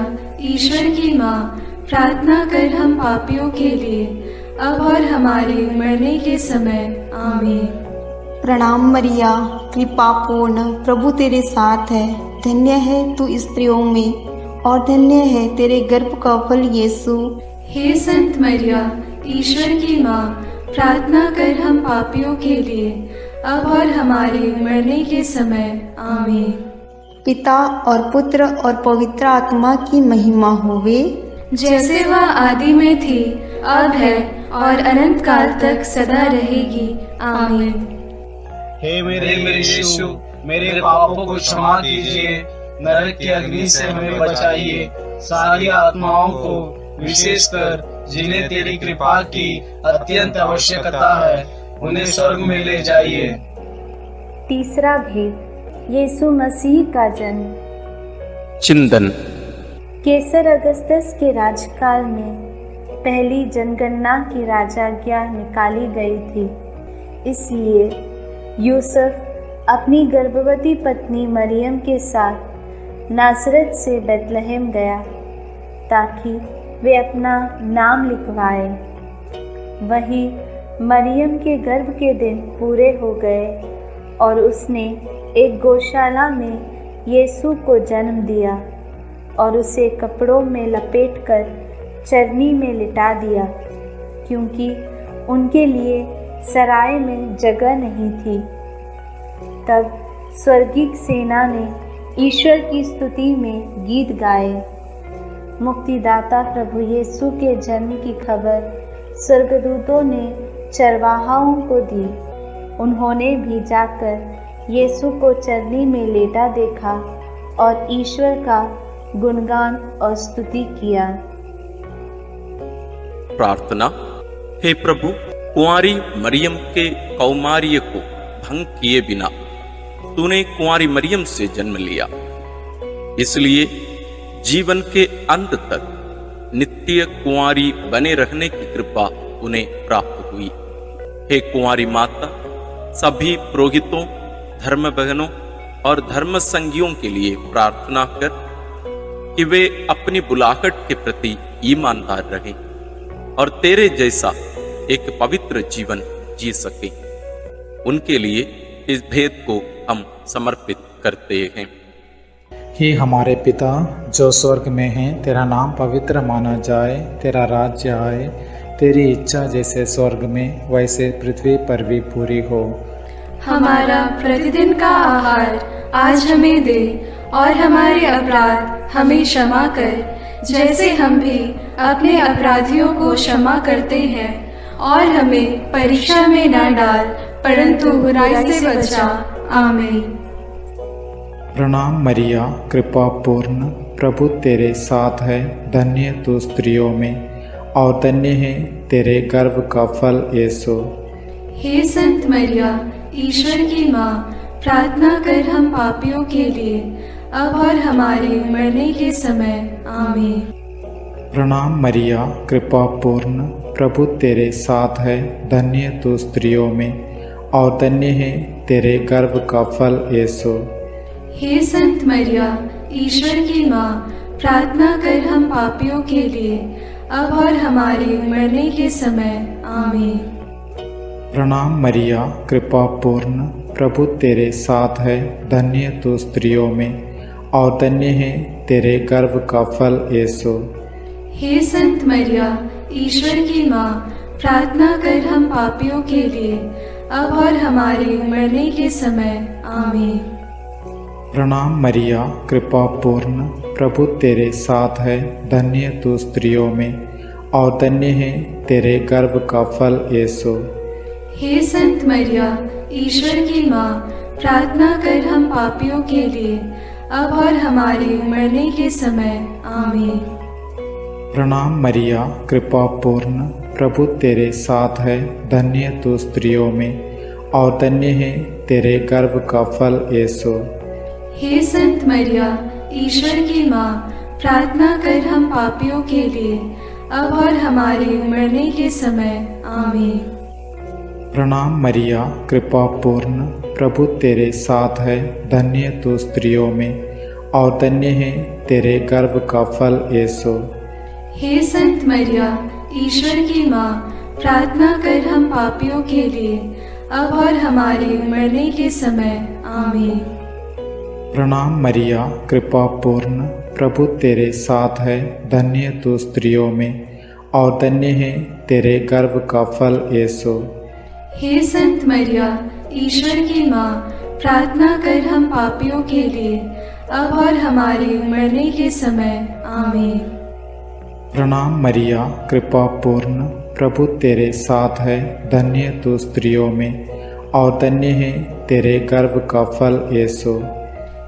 ईश्वर की माँ, प्रार्थना कर हम पापियों के लिए, अब और हमारे मरने के समय। आमीन। प्रणाम मरिया, कृपा पूर्ण, प्रभु तेरे साथ है, धन्य है तू स्त्रियों में और धन्य है तेरे गर्भ का फल यीशु। हे संत मरिया, ईश्वर की माँ, प्रार्थना कर हम पापियों के लिए, अब और हमारे मरने के समय। आमीन। पिता और पुत्र और पवित्र आत्मा की महिमा होवे, जैसे वह आदि में थी, अब है और अनंत काल तक सदा रहेगी। आमीन। हे मेरे यीशु, मेरे पापों को क्षमा कीजिए, नरक की अग्नि से हमें बचाइए, सारी आत्माओं को, विशेषकर जिन्हें तेरी कृपा की अत्यंत आवश्यकता है, उन्हें स्वर्ग में ले जाइए। तीसरा भेद, यीशु मसीह का जन्म। चिंतन। केसर अगस्तस के राजकाल में पहली जनगणना की राजाज्ञा निकाली गई थी, इसलिए यूसुफ अपनी गर्भवती पत्नी मरियम के साथ नासरत से बेतलहम गया ताकि वे अपना नाम लिखवाए। वहीं मरियम के गर्भ के दिन पूरे हो गए और उसने एक गौशाला में यीशु को जन्म दिया और उसे कपड़ों में लपेटकर चरनी में लिटा दिया, क्योंकि उनके लिए सराय में जगह नहीं थी। तब स्वर्गीय सेना ने ईश्वर की स्तुति में गीत गाए। मुक्तिदाता प्रभु यीशु के जन्म की खबर स्वर्गदूतों ने चरवाहाओं को दी। उन्होंने भी जाकर यीशु को चरनी में लेटा देखा और ईश्वर का गुणगान और स्तुति किया। प्रार्थना। हे प्रभु, कुंवारी मरियम के कौमार्य को भंग किए बिना तूने कुंवारी मरियम से जन्म लिया, इसलिए जीवन के अंत तक नित्य कुंवारी बने रहने की कृपा उन्हें प्राप्त हुई। हे कुंवारी माता, सभी पुरोहितों, धर्म बहनों और धर्म संगियों के लिए प्रार्थना कर कि वे अपनी बुलाहट के प्रति ईमानदार रहें और तेरे जैसा एक पवित्र जीवन जी सकें। उनके लिए इस भेद को हम समर्पित करते हैं। हे हमारे पिता जो स्वर्ग में है, तेरा नाम पवित्र माना जाए, तेरा राज्य आए, तेरी इच्छा जैसे स्वर्ग में वैसे पृथ्वी पर भी पूरी हो। हमारा प्रतिदिन का आहार आज हमें दे और हमारे अपराध हमें क्षमा कर, जैसे हम भी अपने अपराधियों को क्षमा करते हैं, और हमें परीक्षा में न डाल परंतु बुराई से बचा। आमीन। प्रणाम मरिया, कृपा पूर्ण, प्रभु तेरे साथ है, धन्य तू स्त्रियों में और धन्य है तेरे गर्भ का फल यीशु। हे संत मरिया, ईश्वर की माँ, प्रार्थना कर हम पापियों के लिए, अब और हमारे मरने के समय। आमीन। प्रणाम मरिया, कृपा पूर्ण, प्रभु तेरे साथ है, धन्य तू स्त्रियों में और धन्य है तेरे गर्भ का फल यीशु। हे संत मरिया, ईश्वर की माँ, प्रार्थना कर हम पापियों के लिए, अब और हमारे मरने के समय। आमीन। प्रणाम मरिया, कृपा पूर्ण, प्रभु तेरे साथ है, धन्य तू स्त्रियों में, और धन्य है तेरे गर्भ का फल यीशु। हे संत मरिया, ईश्वर की माँ, प्रार्थना कर हम पापियों के लिए, अब और हमारे मरने के समय। आमीन। प्रणाम मरिया, कृपा पूर्ण, प्रभु तेरे साथ है, धन्य तू स्त्रियों में, और धन्य है तेरे गर्भ का फल यीशु। हे संत मरिया, ईश्वर की माँ, प्रार्थना कर हम पापियों के लिए, अब और हमारे मरने के समय। आमीन। प्रणाम मरिया, कृपा पूर्ण, प्रभु तेरे साथ है, धन्य तू स्त्रियों में, और धन्य है तेरे गर्भ का फल यीशु। हे संत मरिया, ईश्वर की माँ, प्रार्थना कर हम पापियों के लिए, अब और हमारे मरने के समय। आमीन। प्रणाम मरिया, कृपा पूर्ण, प्रभु तेरे साथ है, धन्य तू स्त्रियों में, और धन्य है तेरे गर्भ का फल यीशु। हे संत मरिया, ईश्वर की माँ, प्रार्थना कर हम पापियों के लिए, अब और हमारे मरने के समय। आमीन। प्रणाम मरिया, कृपा पूर्ण, प्रभु तेरे साथ है, धन्य तू स्त्रियों में, और धन्य है तेरे गर्भ का फल यीशु। हे संत मरिया, ईश्वर की माँ, प्रार्थना कर हम पापियों के लिए, अब और हमारे मरने के समय। आमीन। प्रणाम मरिया, कृपा पूर्ण, प्रभु तेरे साथ है, धन्य तू स्त्रियों में, और धन्य है तेरे गर्भ का फल यीशु।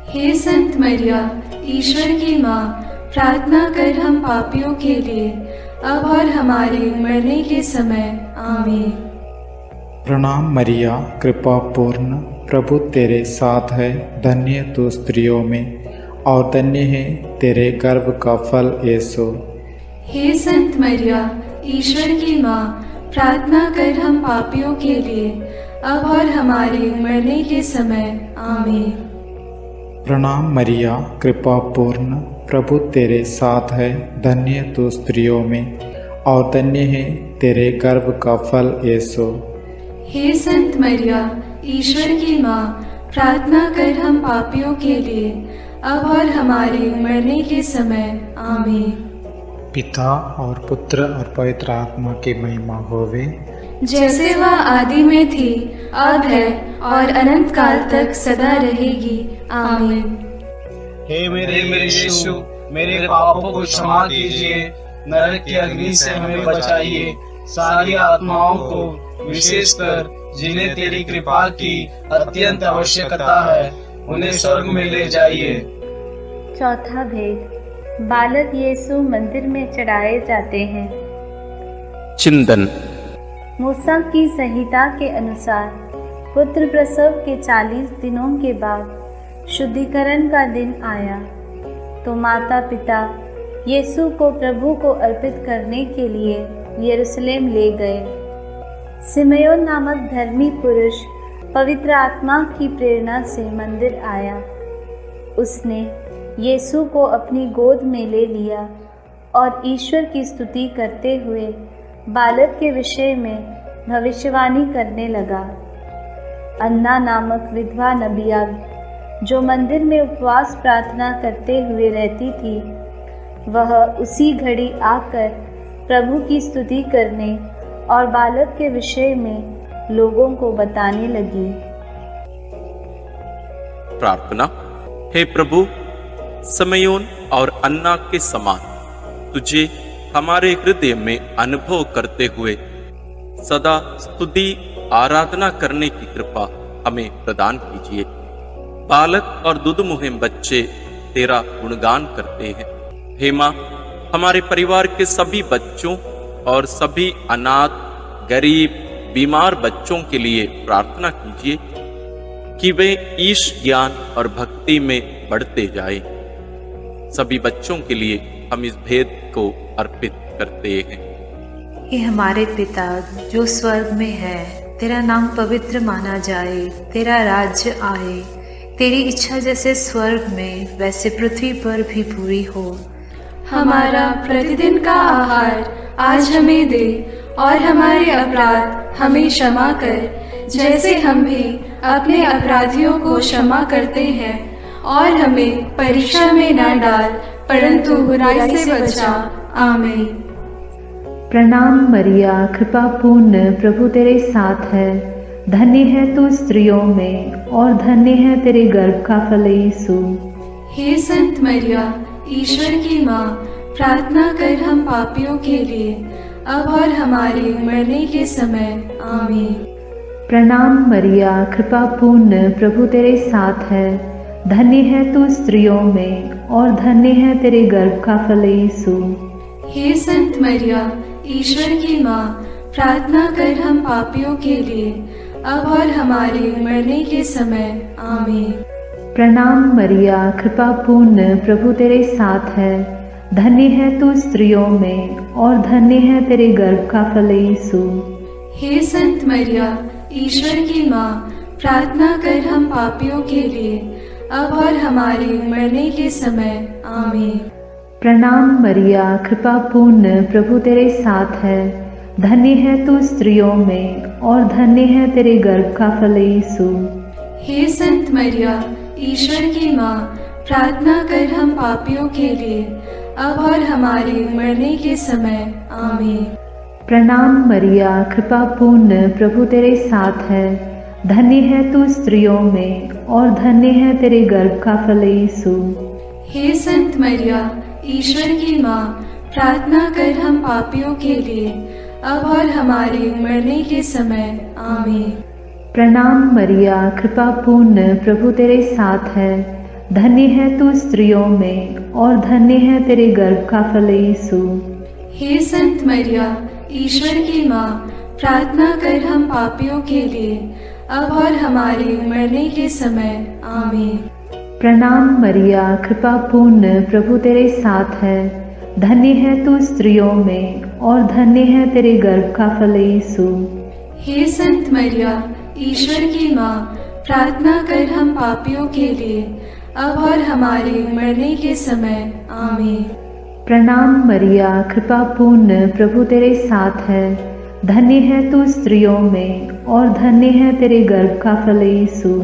हे संत मरिया, ईश्वर की माँ, प्रार्थना कर हम पापियों के लिए, अब और हमारे मरने के समय। आमीन। प्रणाम मरिया, कृपा पूर्ण, प्रभु तेरे साथ है, धन्य तू स्त्रियों में, और धन्य है तेरे गर्भ का फल यीशु। हे संत मरिया, ईश्वर की माँ, प्रार्थना कर हम पापियों के लिए, अब और हमारे मरने के समय। आमीन। प्रणाम मरिया, कृपा पूर्ण, प्रभु तेरे साथ है, धन्य तू स्त्रियों में, और धन्य है तेरे गर्भ का फल यीशु। हे संत मरिया, ईश्वर की माँ, प्रार्थना कर हम पापियों के लिए, अब और हमारे मरने के समय। आमीन। पिता और पुत्र और पवित्र आत्मा की महिमा होवे, जैसे वह आदि में थी, अब है, और अनंत काल तक सदा रहेगी। आमीन। हे मेरे यीशु, मेरे पापों को क्षमा कीजिए, नरक की अग्नि से हमें बचाइए, सारी आत्माओं को, विशेषकर जिन्हें तेरी कृपा की अत्यंत आवश्यकता है, उन्हें स्वर्ग में ले जाइए। चौथा भेद, बालक यीशु मंदिर में चढ़ाए जाते हैं। चिंतन। मूसा की संहिता के अनुसार पुत्र प्रसव के 40 दिनों के बाद शुद्धिकरण का दिन आया, तो माता पिता यीशु को प्रभु को अर्पित करने के लिए यरूशलेम ले गए। सिमयोन नामक धर्मी पुरुष पवित्र आत्मा की प्रेरणा से मंदिर आया। उसने यीशु को अपनी गोद में ले लिया और ईश्वर की स्तुति करते हुए बालक के विषय में भविष्यवाणी करने लगा। अन्ना नामक विधवा नबिया, जो मंदिर में उपवास प्रार्थना करते हुए रहती थी, वह उसी घड़ी आकर प्रभु की स्तुति करने और बालक के विषय में लोगों को बताने लगी। प्रार्थना। हे प्रभु, समयोन और अन्ना के समान तुझे हमारे हृदय में अनुभव करते हुए सदा स्तुति आराधना करने की कृपा हमें प्रदान कीजिए। बालक और दुध मुहिम बच्चे तेरा गुणगान करते हैं। हे माँ, हमारे परिवार के सभी बच्चों और सभी अनाथ, गरीब, बीमार बच्चों के लिए प्रार्थना कीजिए कि वे ईश ज्ञान और भक्ति में बढ़ते जाएं। सभी बच्चों के लिए हम इस भेद को अर्पित करते हैं। हे हमारे पिता जो स्वर्ग में है, तेरा नाम पवित्र माना जाए, तेरा राज्य आए, तेरी इच्छा जैसे स्वर्ग में वैसे पृथ्वी पर भी पूरी हो। हमारा प्रतिदिन का आहार आज हमें दे, और हमारे अपराध हमें क्षमा कर, जैसे हम भी अपने अपराधियों को क्षमा करते हैं और हमें परीक्षा में न डाल परंतु बुराई से बचा। आमीन। प्रणाम मरिया, कृपा पूर्ण, प्रभु तेरे साथ है। धन्य है तू स्त्रियों में और धन्य है तेरे गर्भ का फल यीशु। हे संत मरिया, ईश्वर की माँ, प्रार्थना कर हम पापियों के लिए अब और हमारे मरने के समय। आमीन। प्रणाम मरिया, कृपा पूर्ण, प्रभु तेरे साथ है। धन्य है तू स्त्रियों में और धन्य है तेरे गर्भ का फल यीशु। हे संत मरिया, ईश्वर की माँ, प्रार्थना कर हम पापियों के लिए अब और हमारे मरने के समय। आमीन। प्रणाम मरिया, कृपा पूर्ण, प्रभु तेरे साथ है। धन्य है तू स्त्रियों में और धन्य है तेरे गर्भ का फल यीशु। हे संत मरिया, ईश्वर की माँ, प्रार्थना कर हम पापियों के लिए अब और हमारे मरने के समय। आमीन। प्रणाम मरिया, कृपा पूर्ण, प्रभु तेरे साथ है। धन्य है तू स्त्रियों में और धन्य है तेरे गर्भ का फल यीशु। हे संत मरिया, ईश्वर की माँ, प्रार्थना कर हम पापियों के लिए अब और हमारे मरने के समय। आमीन। प्रणाम मरिया, कृपा पूर्ण, प्रभु तेरे साथ है। धन्य है तू स्त्रियों में और धन्य है तेरे गर्भ का फल यीशु। हे संत मरिया, ईश्वर की माँ, प्रार्थना कर हम पापियों के लिए अब और हमारे मरने के समय। आमीन। प्रणाम मरिया, कृपा पूर्ण, प्रभु तेरे साथ है। धन्य है तू स्त्रियों में और धन्य है तेरे गर्भ का फल यीशु। हे संत मरिया, ईश्वर की माँ, प्रार्थना कर हम पापियों के लिए अब और हमारे मरने के समय। आमीन। प्रणाम मरिया, कृपा पूर्ण, प्रभु तेरे साथ है। धन्य है तू स्त्रियों में और धन्य है तेरे गर्भ का फल यीशु। हे संत मरिया, ईश्वर की माँ, प्रार्थना कर हम पापियों के लिए अब और हमारे मरने के समय। आमीन। प्रणाम मरिया, कृपा पूर्ण, प्रभु तेरे साथ है। धन्य है तू स्त्रियों में और धन्य है तेरे गर्भ का फल यीशु।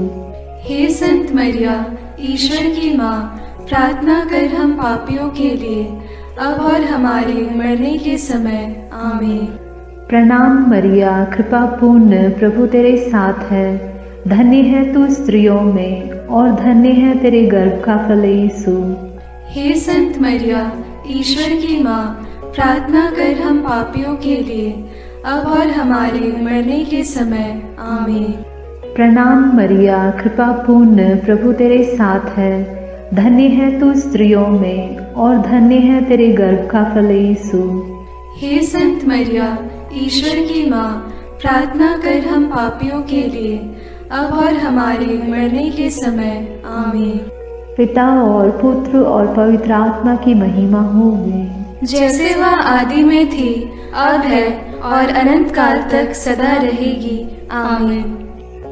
हे संत मरिया, ईश्वर की माँ, प्रार्थना कर हम पापियों के लिए अब और हमारे मरने के समय। आमीन। प्रणाम मरिया, कृपा पूर्ण, प्रभु तेरे साथ है। धन्य है तू स्त्रियों में और धन्य है तेरे गर्भ का फल यीशु। हे संत मरिया, ईश्वर की माँ, प्रार्थना कर हम पापियों के लिए अब और हमारे मरने के समय। आमीन। प्रणाम मरिया, कृपा पूर्ण, प्रभु तेरे साथ है। धन्य है तू स्त्रियों में और धन्य है तेरे गर्भ का फल यीशु। हे संत मरिया, ईश्वर की माँ, प्रार्थना कर हम पापियों के लिए अब और हमारे मरने के समय। आमीन। पिता और पुत्र और पवित्र आत्मा की महिमा होवे, जैसे वह आदि में थी, अब है और अनंत काल तक सदा रहेगी। आमीन।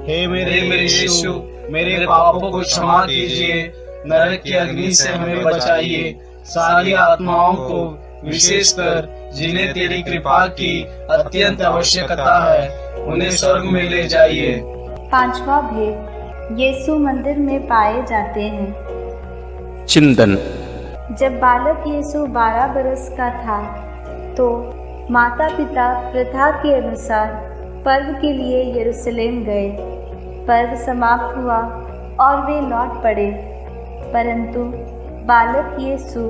हे मेरे यीशु, मेरे पापों को क्षमा कीजिए, नरक की अग्नि से हमें बचाइए, सारी आत्माओं को विशेषकर जिन्हें तेरी कृपा की अत्यंत आवश्यकता है उन्हें स्वर्ग में ले जाइए। पांचवा भेद, यीशु मंदिर में पाए जाते हैं। चिंतन। जब बालक यीशु 12 बरस का था तो माता पिता प्रथा के अनुसार पर्व के लिए यरूशलेम गए। पर्व समाप्त हुआ और वे लौट पड़े, परंतु बालक यीशु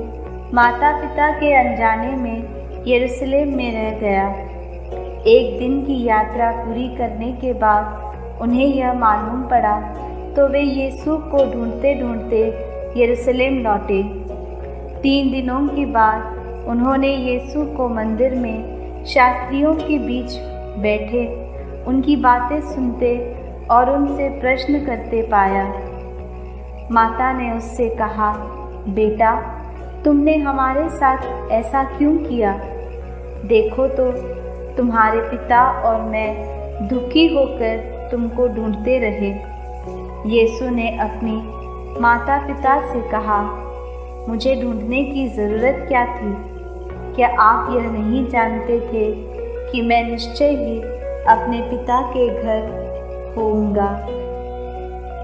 माता पिता के अनजाने में यरूशलेम में रह गया। एक दिन की यात्रा पूरी करने के बाद उन्हें यह मालूम पड़ा तो वे यीशु को ढूंढते ढूंढते यरूशलेम लौटे। 3 दिनों के बाद उन्होंने यीशु को मंदिर में शास्त्रियों के बीच बैठे उनकी बातें सुनते और उनसे प्रश्न करते पाया। माता ने उससे कहा, बेटा, तुमने हमारे साथ ऐसा क्यों किया? देखो तो तुम्हारे पिता और मैं दुखी होकर तुमको ढूंढते रहे। यीशु ने अपनी माता पिता से कहा, मुझे ढूंढने की ज़रूरत क्या थी? क्या आप यह नहीं जानते थे कि मैं निश्चय ही अपने पिता के घर होऊंगा?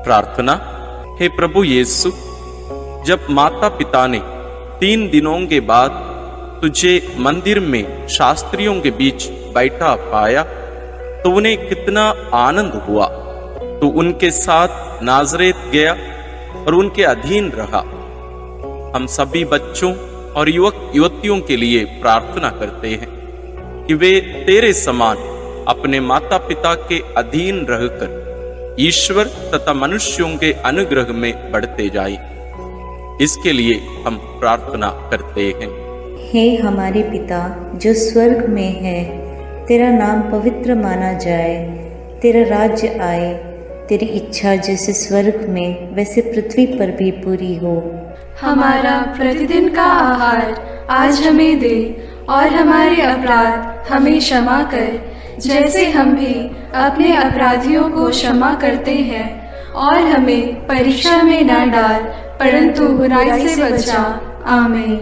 प्रार्थना। हे प्रभु यीशु, जब माता पिता ने 3 दिनों के बाद तुझे मंदिर में शास्त्रियों के बीच बैठा पाया तो उन्हें कितना आनंद हुआ। तो उनके साथ नाजरेत गया और उनके अधीन रहा। हम सभी बच्चों और युवक युवतियों के लिए प्रार्थना करते हैं कि वे तेरे समान अपने माता पिता के अधीन रहकर ईश्वर तथा मनुष्यों के अनुग्रह में बढ़ते जाएं। इसके लिए हम प्रार्थना करते हैं। हे हमारे पिता जो स्वर्ग में है, तेरा नाम पवित्र माना जाए, तेरा राज्य आए, तेरी इच्छा जैसे स्वर्ग में वैसे पृथ्वी पर भी पूरी हो। हमारा प्रतिदिन का आहार आज हमें दे और हमारे अपराध हमें क्षमा कर, जैसे हम भी अपने अपराधियों को क्षमा करते हैं, और हमें परीक्षा में न डाल परंतु बुराई से बचा। आमीन।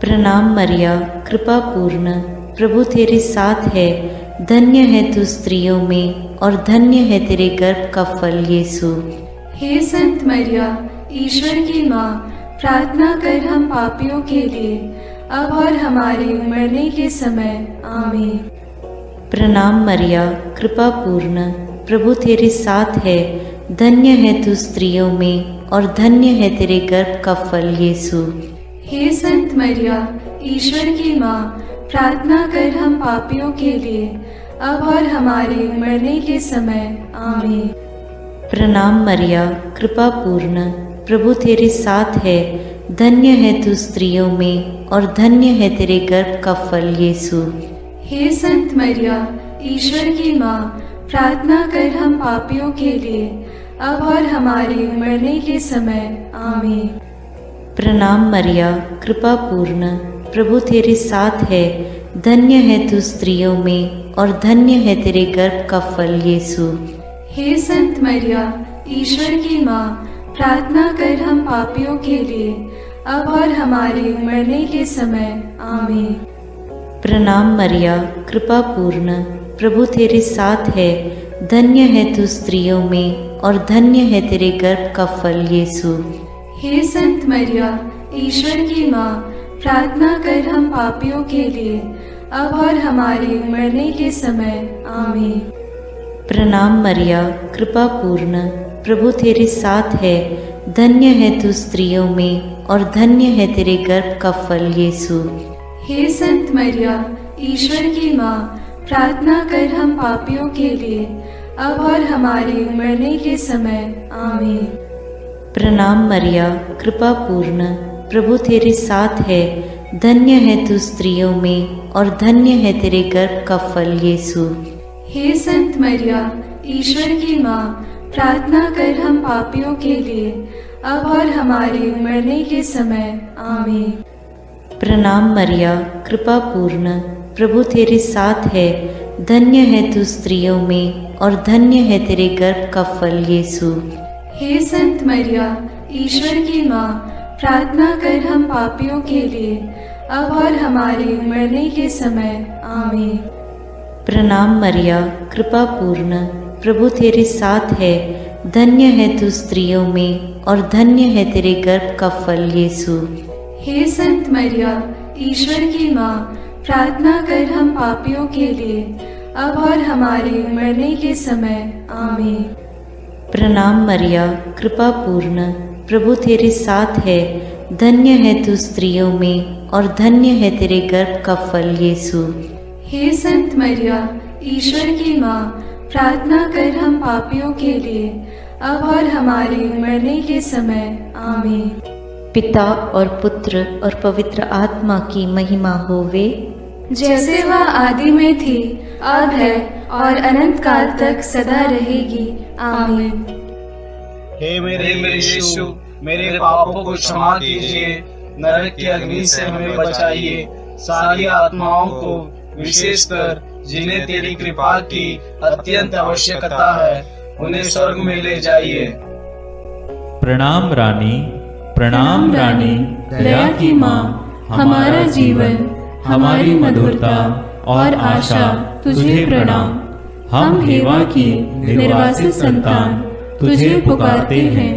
प्रणाम मरिया, कृपा पूर्ण, प्रभु तेरे साथ है, धन्य है तू स्त्रियों में और धन्य है तेरे गर्भ का फल यीशु। हे संत मरिया, ईश्वर की माँ, प्रार्थना कर हम पापियों के लिए अब और हमारे मरने के समय। आमीन। प्रणाम मरिया, कृपा पूर्ण, प्रभु तेरे साथ है, धन्य है तू स्त्रियों में और धन्य है तेरे गर्भ का फल यीशु। हे संत मरिया, ईश्वर की माँ, प्रार्थना कर हम पापियों के लिए अब और हमारे मरने के समय। आमीन। प्रणाम मरिया, कृपा पूर्ण, प्रभु तेरे साथ है, धन्य है तू स्त्रियों में और धन्य है तेरे गर्भ का फल यीशु। हे संत मरिया, ईश्वर की माँ, प्रार्थना कर हम पापियों के लिए अब और हमारे मरने के समय। आमीन। प्रणाम मरिया, कृपा पूर्ण, प्रभु तेरे साथ है, धन्य है तू स्त्रियों में और धन्य है तेरे गर्भ का फल यीशु। हे संत मरिया, ईश्वर की माँ, प्रार्थना कर हम पापियों के लिए अब और हमारे मरने के समय। आमीन। प्रणाम मरिया, कृपा पूर्ण, प्रभु तेरे साथ है, धन्य है तू स्त्रियों में और धन्य है तेरे गर्भ का फल यीशु। हे संत मरिया, ईश्वर की माँ, प्रार्थना कर हम पापियों के लिए अब और हमारे मरने के समय। आमीन। प्रणाम मरिया, कृपा पूर्ण, प्रभु तेरे साथ है, धन्य है तू स्त्रियों में और धन्य है तेरे गर्भ का फल यीशु। हे संत मरिया, ईश्वर की माँ, प्रार्थना कर हम पापियों के लिए अब और हमारे मरने के समय। आमीन। प्रणाम मरिया, कृपा पूर्ण, प्रभु तेरे साथ है, धन्य है तू स्त्रियों में और धन्य है तेरे गर्भ का फल यीशु। हे संत मरिया, ईश्वर की माँ, प्रार्थना कर हम पापियों के लिए अब और हमारे मरने के समय। आमीन। प्रणाम मरिया, कृपा पूर्ण, प्रभु तेरे साथ है, धन्य है तू स्त्रियों में और धन्य है तेरे गर्भ का फल यीशु। हे संत मरिया, ईश्वर की माँ, प्रार्थना कर हम पापियों के लिए अब और हमारे मरने के समय। आमीन। प्रणाम मरिया, कृपा पूर्ण, प्रभु तेरे साथ है, धन्य है तू स्त्रियों में और धन्य है तेरे गर्भ का फल यीशु। हे संत मरिया, ईश्वर की माँ, प्रार्थना कर हम पापियों के लिए अब और हमारे मरने के समय। आमीन। प्रणाम मरिया, कृपा पूर्ण, प्रभु तेरे साथ है, धन्य है तू स्त्रियों में और धन्य है तेरे गर्भ का फल यीशु। हे संत मरिया, ईश्वर की माँ, प्रार्थना कर हम पापियों के लिए अब और हमारे मरने के समय। आमीन। पिता और पुत्र और पवित्र आत्मा की महिमा होवे, जैसे वह आदि में थी, अब है और अनंत काल तक सदा रहेगी। आमीन। हे मेरे यीशु, मेरे पापों को क्षमा कीजिए, नरक की अग्नि से हमें बचाइए, सारी आत्माओं को विशेषकर जिन्हें तेरी कृपा की अत्यंत आवश्यकता है उन्हें स्वर्ग में ले जाइए। प्रणाम रानी, प्रणाम रानी, दया की माँ, हमारा जीवन, हमारी मधुरता और आशा तुझे प्रणाम। हम हेवा की निर्वासित संतान, तुझे पुकारते हैं।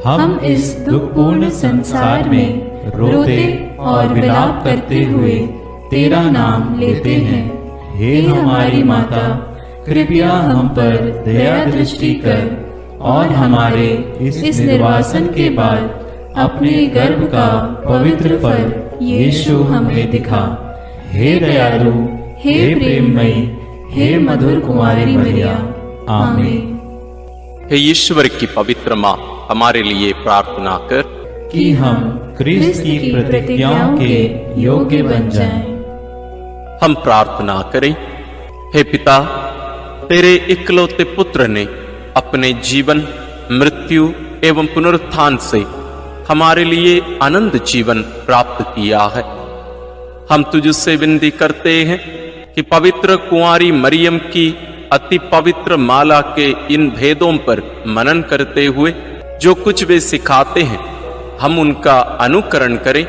हम इस दुखपूर्ण संसार में रोते और विलाप करते हुए तेरा नाम लेते हैं। हे हमारी माता, कृपया हम पर दया दृष्टि कर और हमारे इस निर्वासन के बाद अपने गर्भ का पवित्र फल यीशु हमें दिखा। हे दयालु, हे प्रेममयी, हे मधुर कुमारी मरिया, आमीन। हे ईश्वर की पवित्र माँ, हमारे लिए प्रार्थना कर कि हम क्रिस्त की प्रतिज्ञाओं के योग्य बन जाएं। हम प्रार्थना करें। हे पिता, तेरे इकलौते पुत्र ने अपने जीवन, मृत्यु एवं पुनरुत्थान से हमारे लिए अनंत जीवन प्राप्त किया है। हम तुझसे विनती करते हैं कि पवित्र कुंवारी मरियम की अति पवित्र माला के इन भेदों पर मनन करते हुए जो कुछ वे सिखाते हैं, हम उनका अनुकरण करें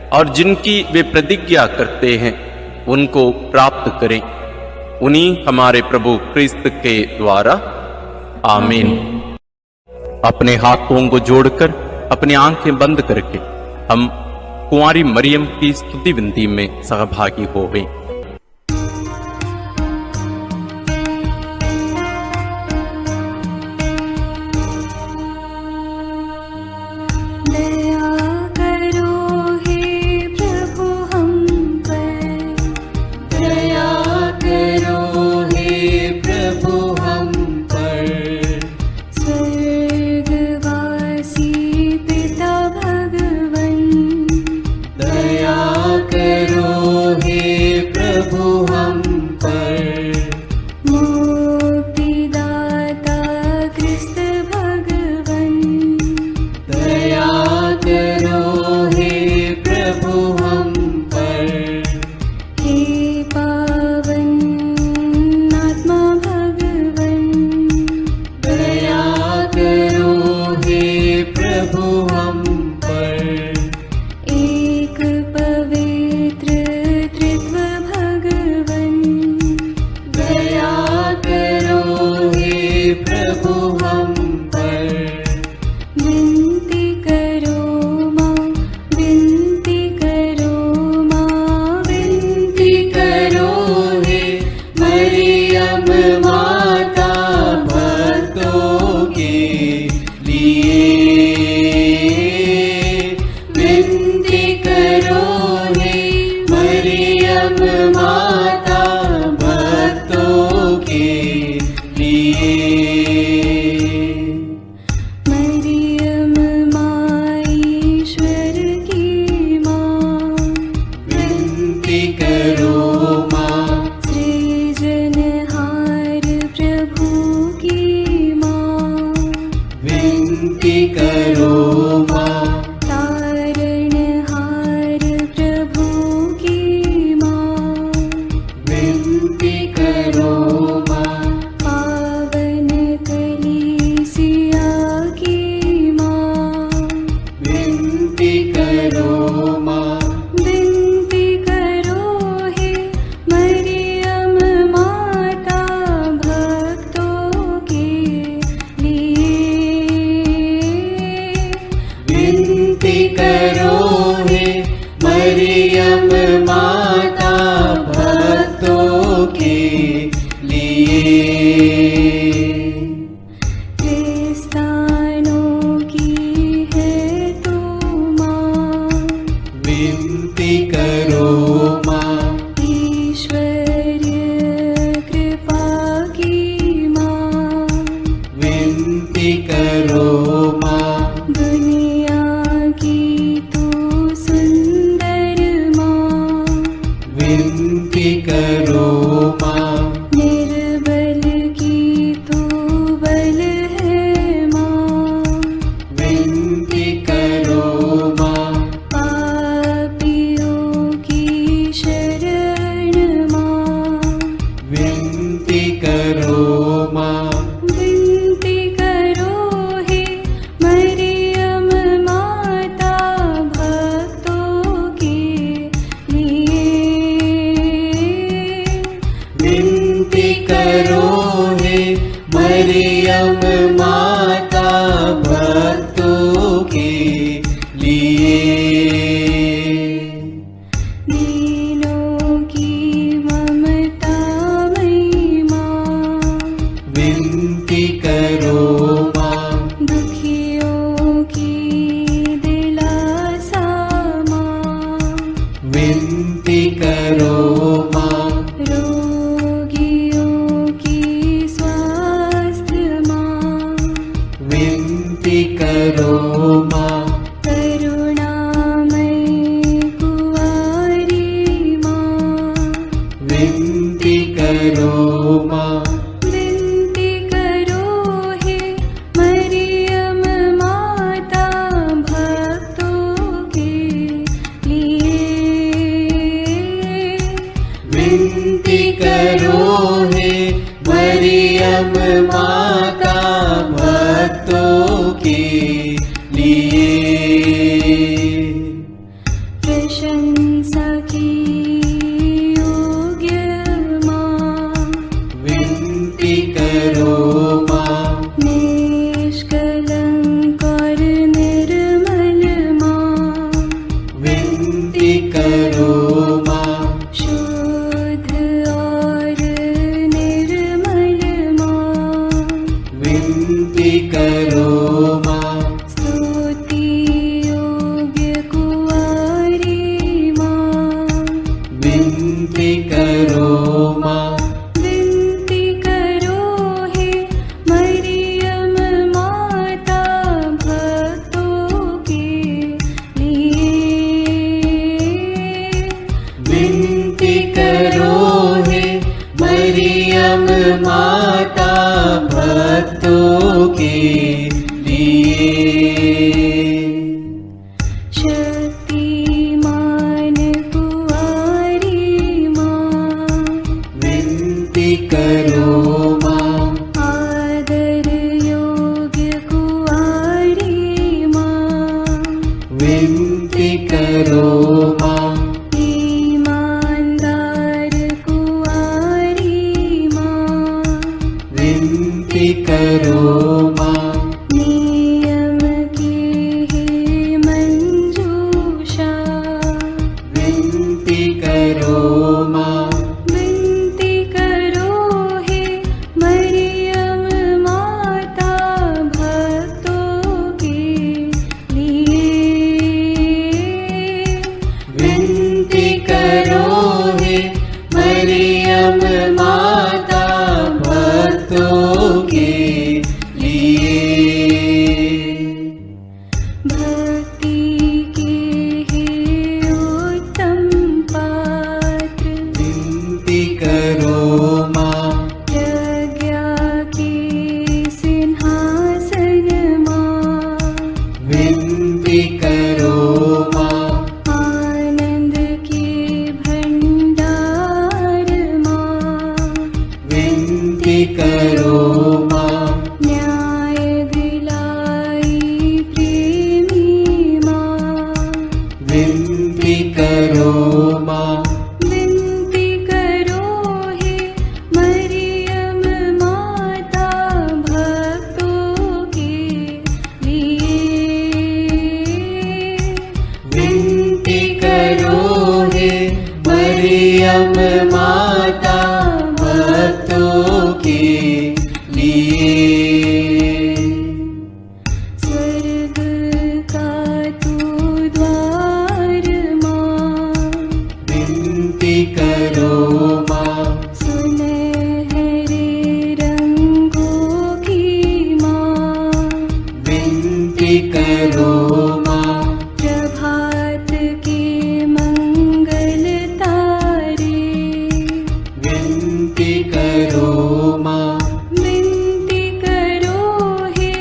और जिनकी वे प्रतिज्ञा करते हैं उनको प्राप्त करें। उन्हीं हमारे प्रभु क्रिस्त के द्वारा, आमीन। अपने हाथों को जोड़कर अपनी आंखें बंद करके हम कुंवारी मरियम की स्तुति विनती में सहभागी हो गए। विनती करो हे मरियम माता। करो माँ। विनती करो हे मरियम माता भक्तों के लिए। विनती करो हे मरियम माता भक्तों के लिए। प्रशंसा की योग्य माँ, विनती करो माँ। निष्कलंक और निर्मल माँ, विनती करो माँ। शुद्ध और निर्मल माँ, विनती करो माँ। स्तुति योग्य कुंवारी माँ, विनती करो माँ। विनती करो हे मरियम माता भक्तों के लिए। विनती करो हे मरियम माता भक्तों के लिए। शक्तिमान कुंवारी माँ, विनती करो माँ। आदर योग्य कुंवारी माँ, विनती करो माँ। ईमानदार कुंवारी माँ, विनती करो माँ। नियम की हे मंजूषा, विनती करो माँ। विनती करो हे मरियम माता भक्तों के लिए। विनती करो हे मरियम माता भक्तों के लिए। भक्ति के हे उत्तम पात्र, विनती करो माँ। प्रज्ञा के सिंहासन माँ, विनती करो माँ। आनंद के भंडार माँ, विनती करो माँ। न्याय दिलाई प्रेमी माँ, विनती करो माँ। विनती करो हे मरियम माता भक्तों के लिए। विनती करो हे मरियम माता भक्तों के लिए। स्वर्ग का तू द्वार माँ, विनती करो माँ। सुनहरे रंगों की माँ, विनती करो माँ। प्रभात के मंगल तारे, विनती करो माँ। विनती करो हे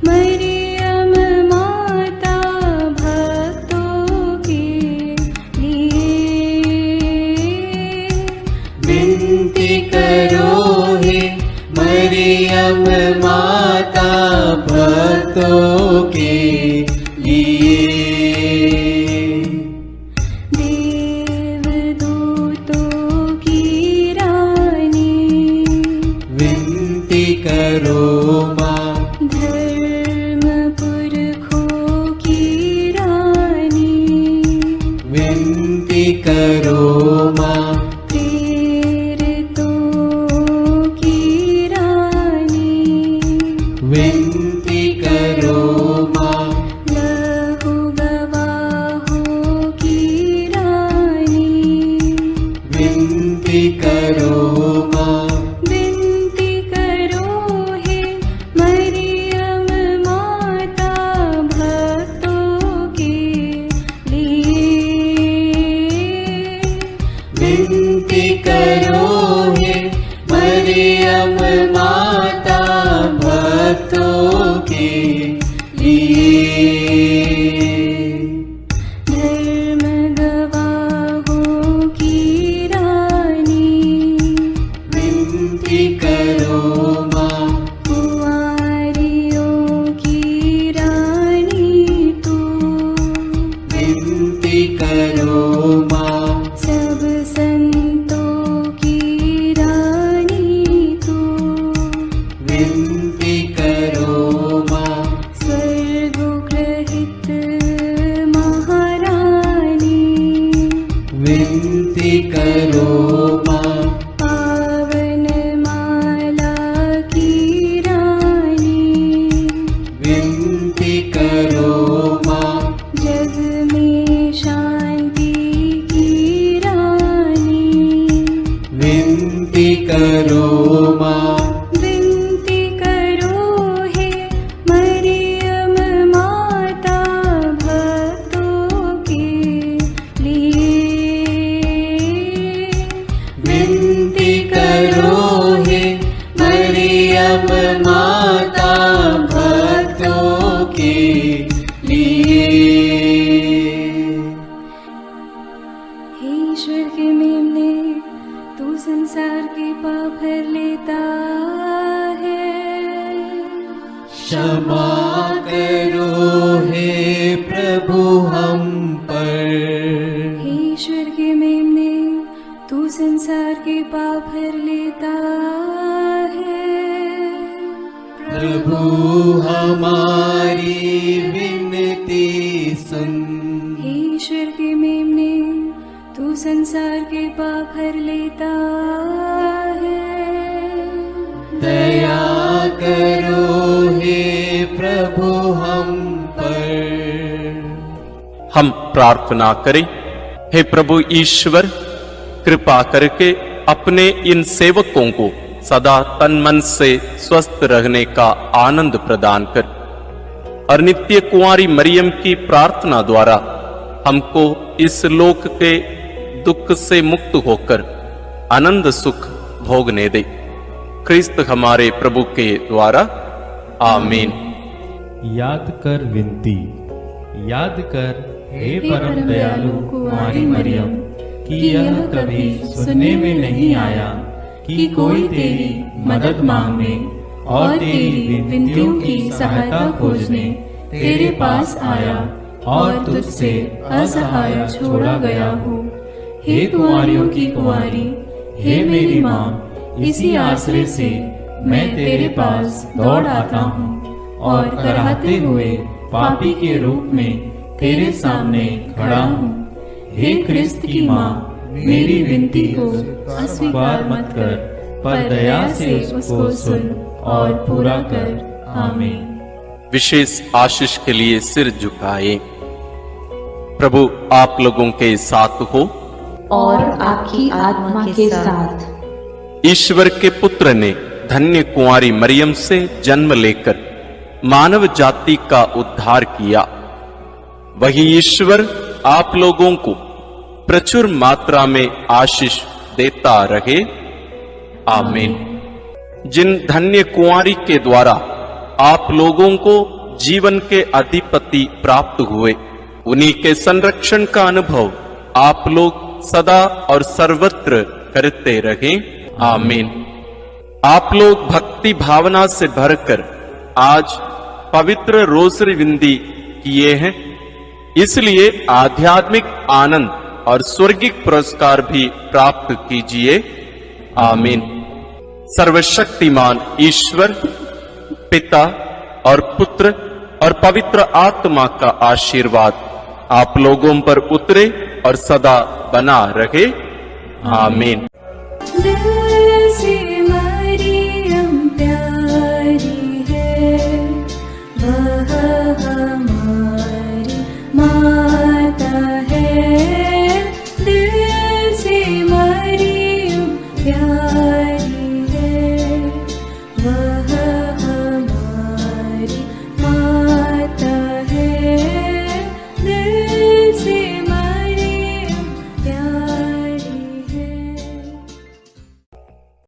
मरियम माता भक्तों के लिए। विनती करो हे मरियम माता भक्तों के लिए। देवदूतों की रानी, विनती करो माँ। धर्म पुरखों की रानी, विनती करो माँ। प्रेरितों की रानी, विनती करो माँ। लहू गवाहों की रानी, विनती करो माँ। विनती करो हे मरियम माता भक्तों के लिए। विनती करो हे विनती करो माँ। कुंवारियों की रानी तू, विनती करो माँ। सब संतों की रानी तू, विनती करो माँ। स्वर्गोग्रहित महारानी, विनती करो माँ। पावन माला की रानी, विनती करो माँ। जग में शांति की रानी, विनती करो माँ। विनती करो हे मरियम माता भक्तों के लिए। विनती करो हे मरियम माता भक्तों के लिए। हे ईश्वर के मेमने, तू संसार के पाप भर लेता है। क्षमा करो हे प्रभु हम पर। हे ईश्वर के मेमने, तू संसार के पाप भर लेता है। प्रभु हमारी विनती सुन। हे ईश्वर के मेमने, तू संसार के पाप भर लेता है। दया करो हे प्रभु हम पर। हम प्रार्थना करें। हे प्रभु ईश्वर, कृपा करके अपने इन सेवकों को सदा तन मन से स्वस्थ रहने का आनंद प्रदान कर और नित्य कुंवारी मरियम की प्रार्थना द्वारा हमको इस लोक के दुख से मुक्त होकर आनंद सुख भोगने दे। क्रिस्त हमारे प्रभु के द्वारा आमीन। याद कर विनती। याद कर हे परम दयालु कुंवारी मरियम कि यह कभी सुनने में नहीं आया कि कोई तेरी मदद मांगने और तेरी विनतियों की सहायता खोजने तेरे पास आया और तुझसे असहाय छोड़ा गया हो। हे कुंवारियों की कुंवारी, हे मेरी माँ, इसी आश्रय से मैं तेरे पास दौड़ आता हूँ और कराहते हुए पापी के रूप में तेरे सामने खड़ा हूँ। हे क्रिस्त की माँ, मेरी विनती को अस्वीकार मत कर, पर दया से उसको सुन और पूरा कर। आमीन। विशेष आशीष के लिए सिर झुकाए। प्रभु आप लोगों के साथ हो और आपकी आत्मा के साथ। ईश्वर के पुत्र ने धन्य कुंवारी मरियम से जन्म लेकर मानव जाति का उद्धार किया। वही ईश्वर आप लोगों को प्रचुर मात्रा में आशीष देता रहे। आमीन। जिन धन्य कुंवारी के द्वारा आप लोगों को जीवन के अधिपति प्राप्त हुए, उन्हीं के संरक्षण का अनुभव आप लोग सदा और सर्वत्र करते रहें। आमीन। आप लोग भक्ति भावना से भरकर आज पवित्र रोसरी विनती किए हैं, इसलिए आध्यात्मिक आनंद और स्वर्गिक पुरस्कार भी प्राप्त कीजिए। आमीन। सर्वशक्तिमान ईश्वर पिता और पुत्र और पवित्र आत्मा का आशीर्वाद आप लोगों पर उतरे और सदा बना रहे। आमीन। दिल से मरियम प्यारी है, वह हमारी माता है। दिल से मरियम प्यारी